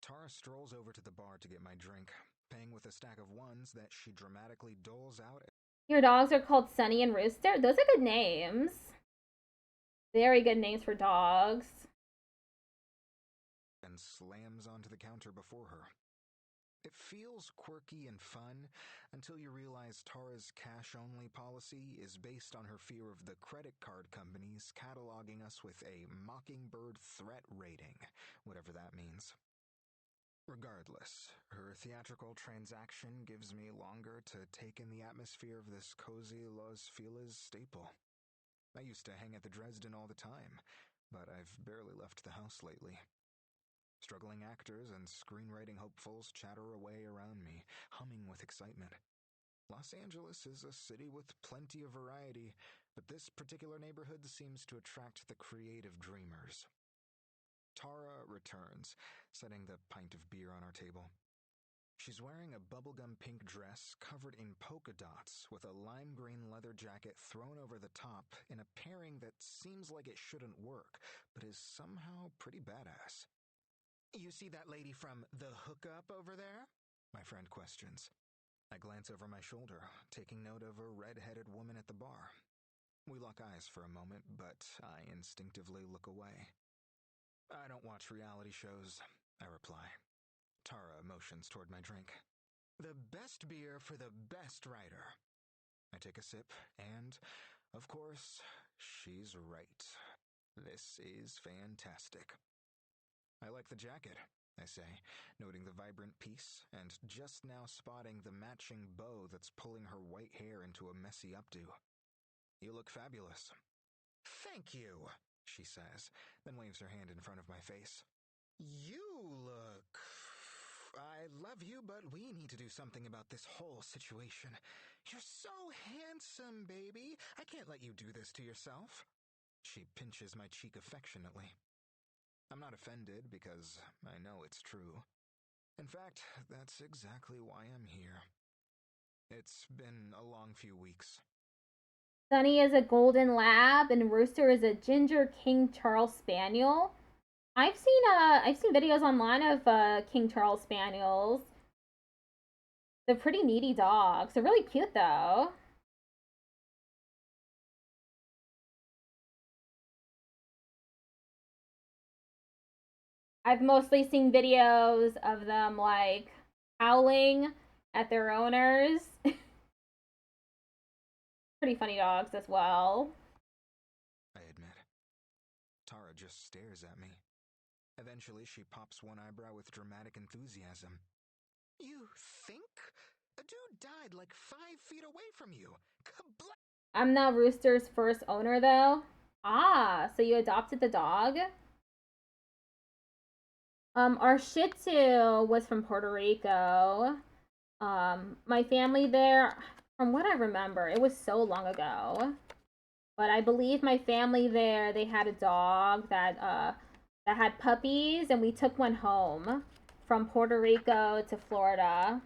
Tara strolls over to the bar to get my drink, paying with a stack of ones that she dramatically doles out Your dogs are called Sunny and Rooster. Those are good names. Very good names for dogs. and slams onto the counter before her. It feels quirky and fun until you realize Tara's cash-only policy is based on her fear of the credit card companies cataloging us with a mockingbird threat rating, whatever that means. Regardless, her theatrical transaction gives me longer to take in the atmosphere of this cozy Los Feliz staple. I used to hang at the Dresden all the time, but I've barely left the house lately. Struggling actors and screenwriting hopefuls chatter away around me, humming with excitement. Los Angeles is a city with plenty of variety, but this particular neighborhood seems to attract the creative dreamers. Tara returns, setting the pint of beer on our table. She's wearing a bubblegum pink dress covered in polka dots with a lime green leather jacket thrown over the top in a pairing that seems like it shouldn't work, but is somehow pretty badass. "You see that lady from the hookup over there?" my friend questions. I glance over my shoulder, taking note of a red-headed woman at the bar. We lock eyes for a moment, but I instinctively look away. "I don't watch reality shows," I reply. Tara motions toward my drink. "The best beer for the best writer." I take a sip, and, of course, she's right. This is fantastic. "I like the jacket," I say, noting the vibrant piece, and just now spotting the matching bow that's pulling her white hair into a messy updo. "You look fabulous." "Thank you," she says, then waves her hand in front of my face. "You look... I love you, but we need to do something about this whole situation. You're so handsome, baby. I can't let you do this to yourself. She pinches my cheek affectionately. I'm not offended because I know it's true. In fact, that's exactly why I'm here. It's been a long few weeks. Sunny is a golden lab, and Rooster is a ginger King Charles Spaniel. I've seen videos online of King Charles Spaniels. They're pretty needy dogs. They're really cute though. I've mostly seen videos of them like howling at their owners. Pretty funny dogs as well. I admit. Tara just stares at me. Eventually, she pops one eyebrow with dramatic enthusiasm. You think? A dude died like 5 feet away from you. I'm not Rooster's first owner though. Ah, so you adopted the dog? Our Shih Tzu was from Puerto Rico. My family there, from what I remember, it was so long ago. But I believe my family there, they had a dog that had puppies, and we took one home from Puerto Rico to Florida.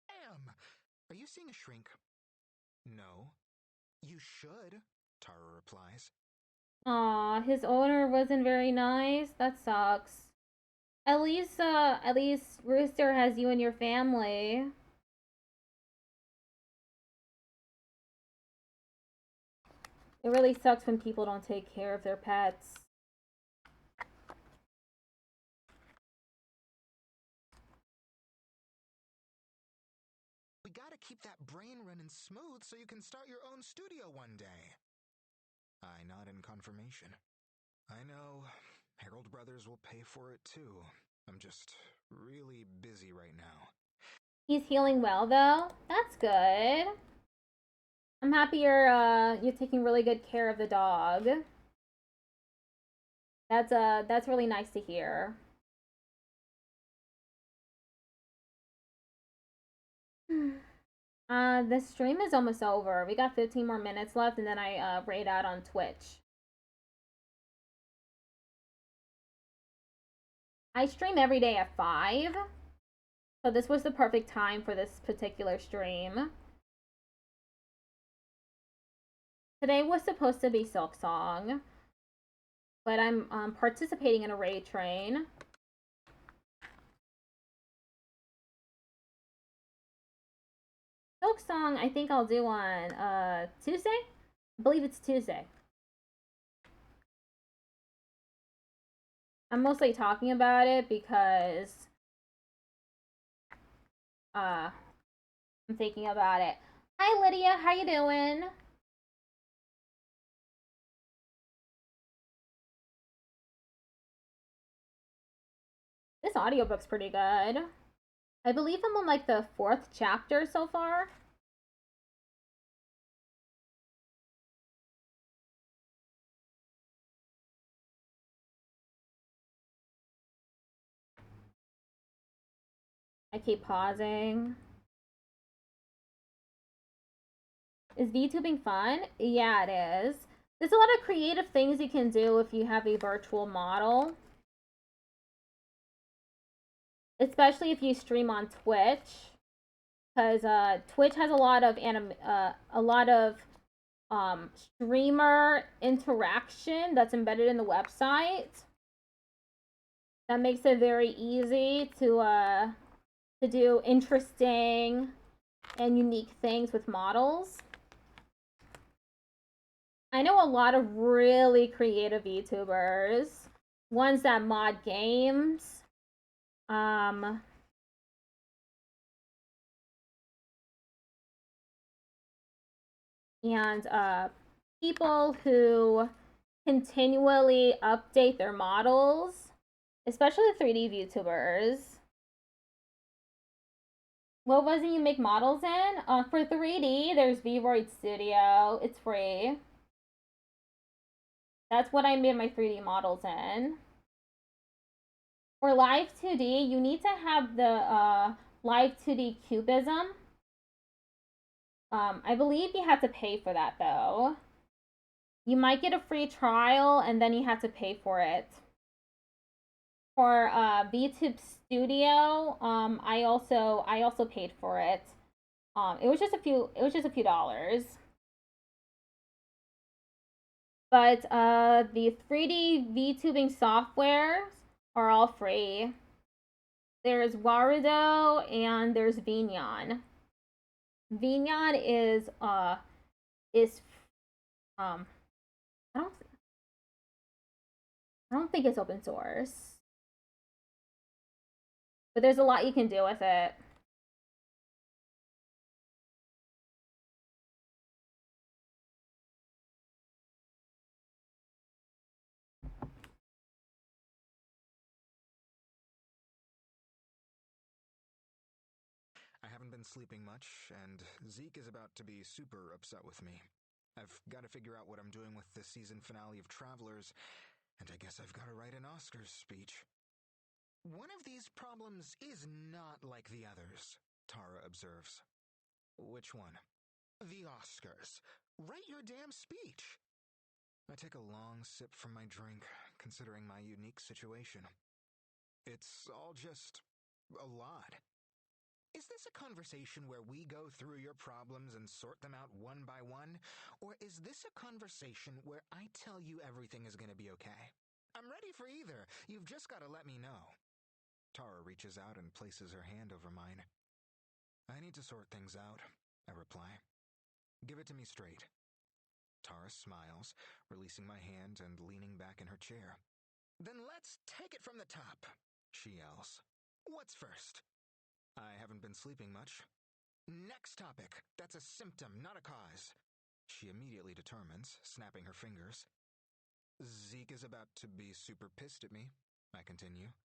Damn! Are you seeing a shrink? No. You should, Tara replies. Aw, his owner wasn't very nice. That sucks. At least Rooster has you and your family. It really sucks when people don't take care of their pets. We gotta keep that brain running smooth so you can start your own studio one day. I nod in confirmation. I know, Harold Brothers will pay for it too. I'm just really busy right now. He's healing well though. That's good. I'm happy you're taking really good care of the dog. That's really nice to hear. The stream is almost over. We got 15 more minutes left, and then I raid out on Twitch. I stream every day at 5, so this was the perfect time for this particular stream. Today was supposed to be Silk Song, but I'm participating in a raid train. Silk Song, I think I'll do on Tuesday? I believe it's Tuesday. I'm mostly talking about it because I'm thinking about it. Hi Lydia, how you doing? This audiobook's pretty good. I believe I'm on like the 4th chapter so far. I keep pausing. Is VTubing fun? Yeah, it is. There's a lot of creative things you can do if you have a virtual model. Especially if you stream on Twitch. Because Twitch has a lot of streamer interaction that's embedded in the website. That makes it very easy to do interesting and unique things with models. I know a lot of really creative VTubers, ones that mod games, and people who continually update their models, especially 3D VTubers. What wasn't you make models in? For 3D, there's VRoid Studio. It's free. That's what I made my 3D models in. For Live 2D, you need to have the Live 2D Cubism. I believe you have to pay for that though. You might get a free trial and then you have to pay for it. For VTube Studio, I also paid for it. It was just a few dollars. But the 3D VTubing softwares are all free. There's Warudo and there's Vignon. Vignon is I don't think it's open source. But there's a lot you can do with it. I haven't been sleeping much, and Zeke is about to be super upset with me. I've got to figure out what I'm doing with the season finale of Travelers, and I guess I've got to write an Oscars speech. One of these problems is not like the others, Tara observes. Which one? The Oscars. Write your damn speech. I take a long sip from my drink, considering my unique situation. It's all just a lot. Is this a conversation where we go through your problems and sort them out one by one? Or is this a conversation where I tell you everything is going to be okay? I'm ready for either. You've just got to let me know. Tara reaches out and places her hand over mine. I need to sort things out, I reply. Give it to me straight. Tara smiles, releasing my hand and leaning back in her chair. Then let's take it from the top, she yells. What's first? I haven't been sleeping much. Next topic. That's a symptom, not a cause. She immediately determines, snapping her fingers. Zeke is about to be super pissed at me, I continue.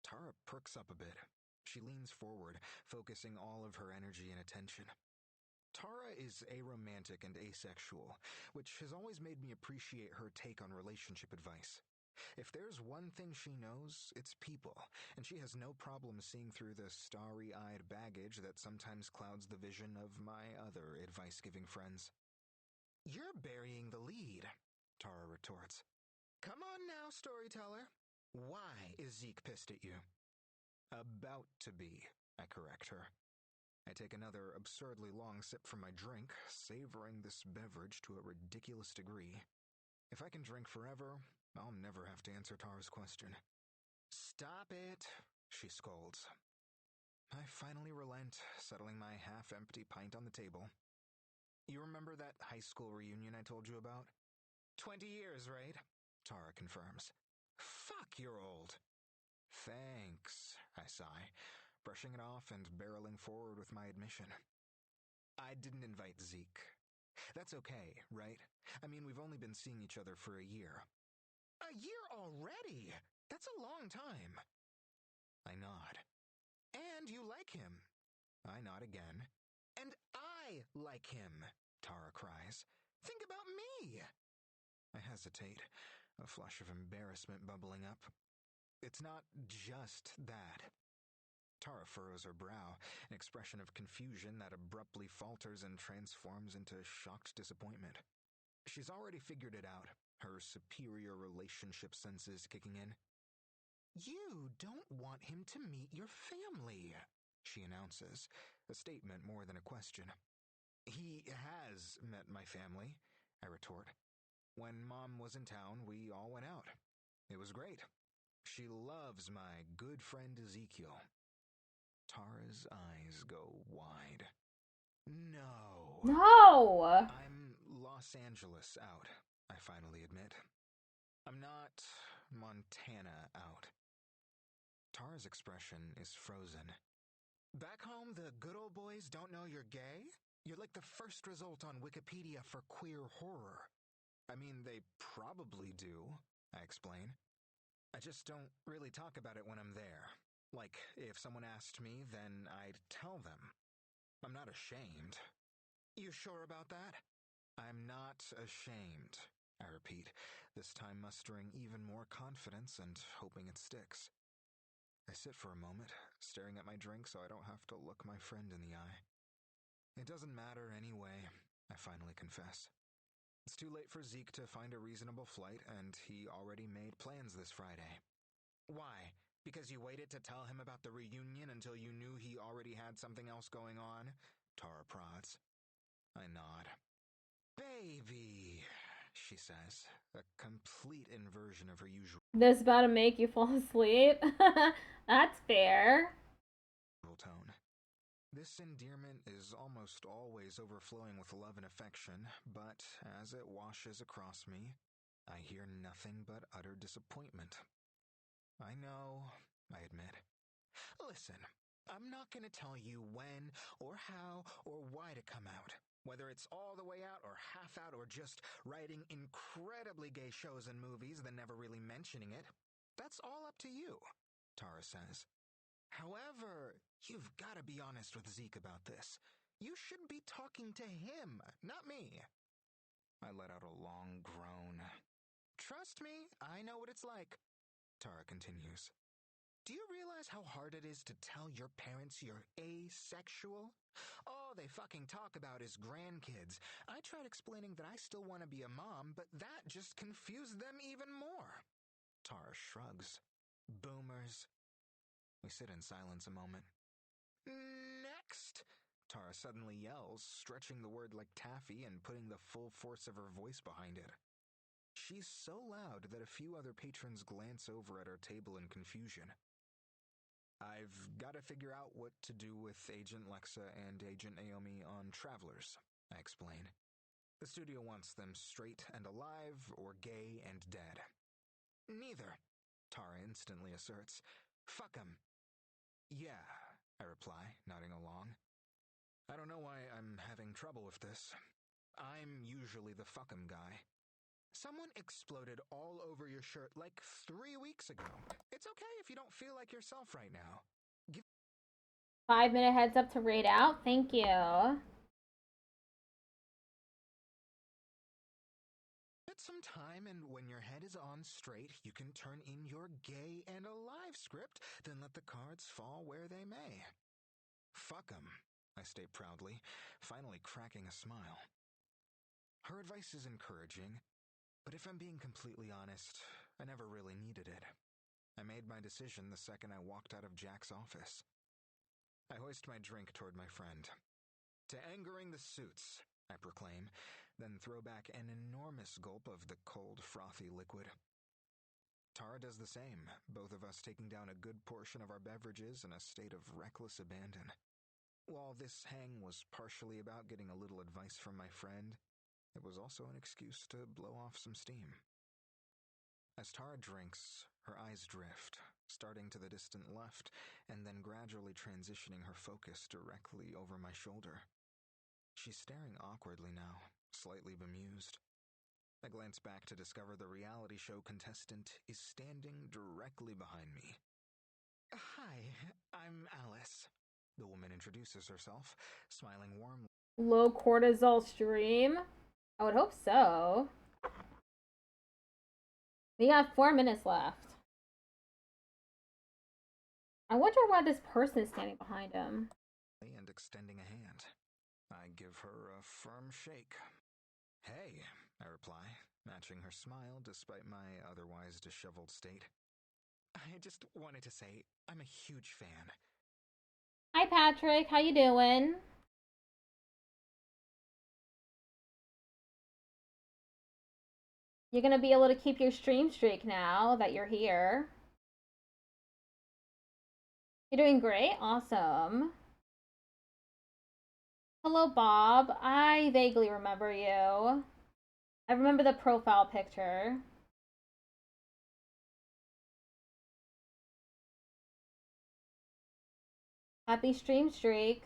Tara perks up a bit. She leans forward, focusing all of her energy and attention. Tara is aromantic and asexual, which has always made me appreciate her take on relationship advice. If there's one thing she knows, it's people, and she has no problem seeing through the starry-eyed baggage that sometimes clouds the vision of my other advice-giving friends. You're burying the lead, Tara retorts. Come on now, storyteller. Why is Zeke pissed at you? About to be, I correct her. I take another absurdly long sip from my drink, savoring this beverage to a ridiculous degree. If I can drink forever, I'll never have to answer Tara's question. Stop it, she scolds. I finally relent, settling my half-empty pint on the table. You remember that high school reunion I told you about? 20 years, right? Tara confirms. Fuck, you're old. Thanks, I sigh, brushing it off and barreling forward with my admission. I didn't invite Zeke. That's okay, right? I mean, we've only been seeing each other for a year. A year already? That's a long time. I nod. And you like him. I nod again. And I like him, Tara cries. Think about me. I hesitate, a flush of embarrassment bubbling up. It's not just that. Tara furrows her brow, an expression of confusion that abruptly falters and transforms into shocked disappointment. She's already figured it out, her superior relationship senses kicking in. You don't want him to meet your family, she announces, a statement more than a question. He has met my family, I retort. When Mom was in town, we all went out. It was great. She loves my good friend Ezekiel. Tara's eyes go wide. No. No! I'm Los Angeles out, I finally admit. I'm not Montana out. Tara's expression is frozen. Back home, the good old boys don't know you're gay? You're like the first result on Wikipedia for queer horror. I mean, they probably do, I explain. I just don't really talk about it when I'm there. Like, if someone asked me, then I'd tell them. I'm not ashamed. You sure about that? I'm not ashamed, I repeat, this time mustering even more confidence and hoping it sticks. I sit for a moment, staring at my drink so I don't have to look my friend in the eye. It doesn't matter anyway, I finally confess. It's too late for Zeke to find a reasonable flight, and he already made plans this Friday. Why? Because you waited to tell him about the reunion until you knew he already had something else going on? Tara prods. I nod. Baby, she says, a complete inversion of her usual This about to make you fall asleep? That's fair. tone. This endearment is almost always overflowing with love and affection, but as it washes across me, I hear nothing but utter disappointment. I know, I admit. Listen, I'm not going to tell you when or how or why to come out. Whether it's all the way out or half out or just writing incredibly gay shows and movies then never really mentioning it. That's all up to you, Tara says. However, you've got to be honest with Zeke about this. You should be talking to him, not me. I let out a long groan. Trust me, I know what it's like, Tara continues. Do you realize how hard it is to tell your parents you're asexual? All they fucking talk about is grandkids. I tried explaining that I still want to be a mom, but that just confused them even more. Tara shrugs. Boomers. We sit in silence a moment. Next! Tara suddenly yells, stretching the word like taffy and putting the full force of her voice behind it. She's so loud that a few other patrons glance over at our table in confusion. I've got to figure out what to do with Agent Lexa and Agent Naomi on Travelers, I explain. The studio wants them straight and alive or gay and dead. Neither, Tara instantly asserts. Fuck 'em. Yeah, I reply, nodding along. I don't know why I'm having trouble with this. I'm usually the fuck 'em guy. Someone exploded all over your shirt like 3 weeks ago. It's okay if you don't feel like yourself right now. 5-minute heads up to raid out. Thank you. Some time, and when your head is on straight, you can turn in your gay and alive script, then let the cards fall where they may. Fuck 'em, I state proudly, finally cracking a smile. Her advice is encouraging, but if I'm being completely honest, I never really needed it. I made my decision the second I walked out of Jack's office. I hoist my drink toward my friend. To angering the suits, I proclaim, then throw back an enormous gulp of the cold, frothy liquid. Tara does the same, both of us taking down a good portion of our beverages in a state of reckless abandon. While this hang was partially about getting a little advice from my friend, it was also an excuse to blow off some steam. As Tara drinks, her eyes drift, starting to the distant left, and then gradually transitioning her focus directly over my shoulder. She's staring awkwardly now, slightly bemused. I glance back to discover the reality show contestant is standing directly behind me. Hi, I'm Alice. The woman introduces herself, smiling warmly. Low cortisol stream? I would hope so. We got 4 minutes left. I wonder why this person is standing behind him. And extending a hand. I give her a firm shake. Hey, I reply, matching her smile despite my otherwise disheveled state. I just wanted to say I'm a huge fan. Hi Patrick, how you doing? You're gonna be able to keep your stream streak now that you're here. You're doing great? Awesome. Hello Bob, I vaguely remember you. I remember the profile picture. Happy stream streak.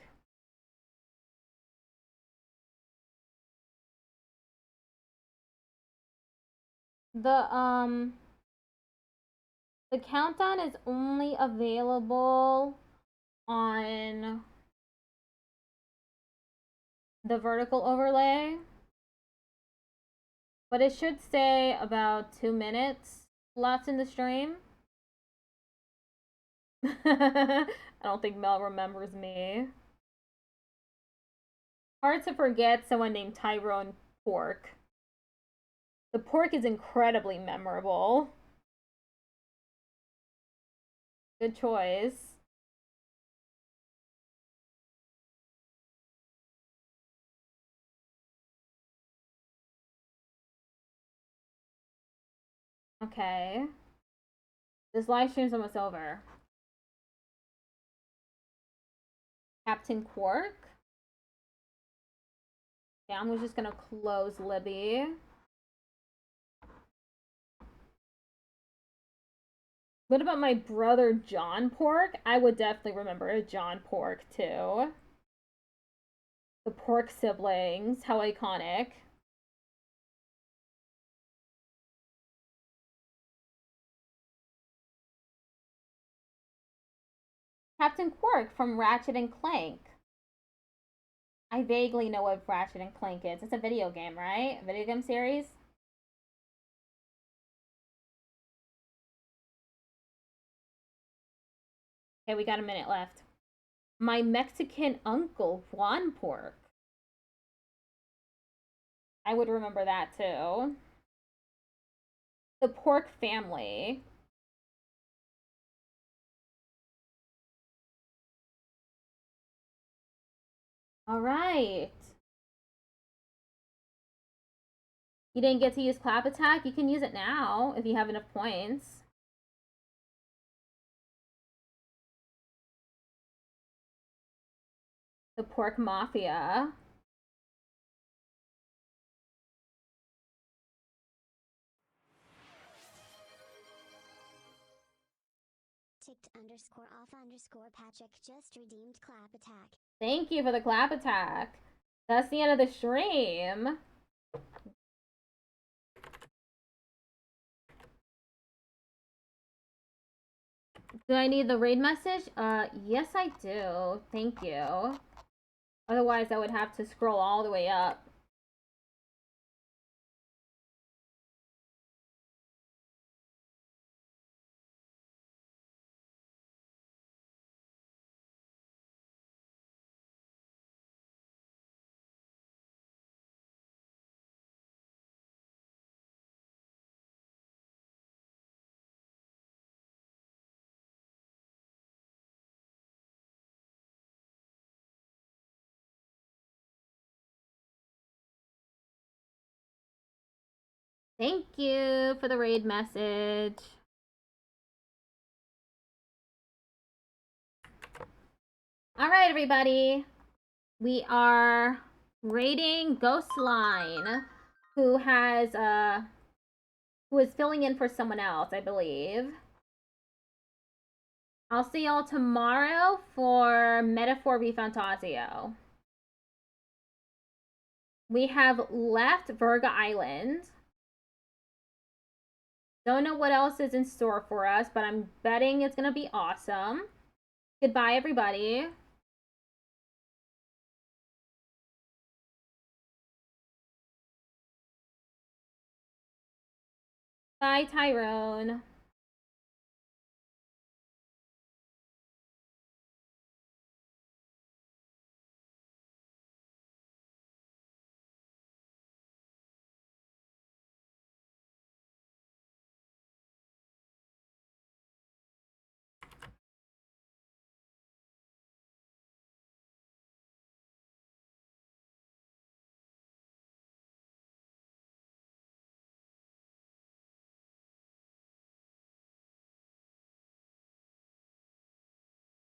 The The countdown is only available on the vertical overlay, but it should say about 2 minutes left in the stream. I don't think Mel remembers me. Hard to forget someone named Tyrone Pork. The pork is incredibly memorable. Good choice. Okay. This live stream's almost over. Captain Quark. Yeah, I'm just gonna close Libby. What about my brother John Pork? I would definitely remember a John Pork too. The Pork siblings, how iconic. Captain Quark from Ratchet and Clank. I vaguely know what Ratchet and Clank is. It's a video game, right? A video game series? Okay, we got a minute left. My Mexican uncle, Juan Pork. I would remember that too. The Pork family. All right. You didn't get to use Clap Attack? You can use it now if you have enough points. The Pork Mafia. Ticked_off_Patrick just redeemed Clap Attack. Thank you for the Clap Attack. That's the end of the stream. Do I need the raid message? Yes I do. Thank you. Otherwise I would have to scroll all the way up. Thank you for the raid message. All right, everybody. We are raiding Ghostline, who is filling in for someone else, I believe. I'll see y'all tomorrow for Metaphor v Fantasio. We have left Virga Island. Don't know what else is in store for us, but I'm betting it's gonna be awesome. Goodbye, everybody. Bye, Tyrone.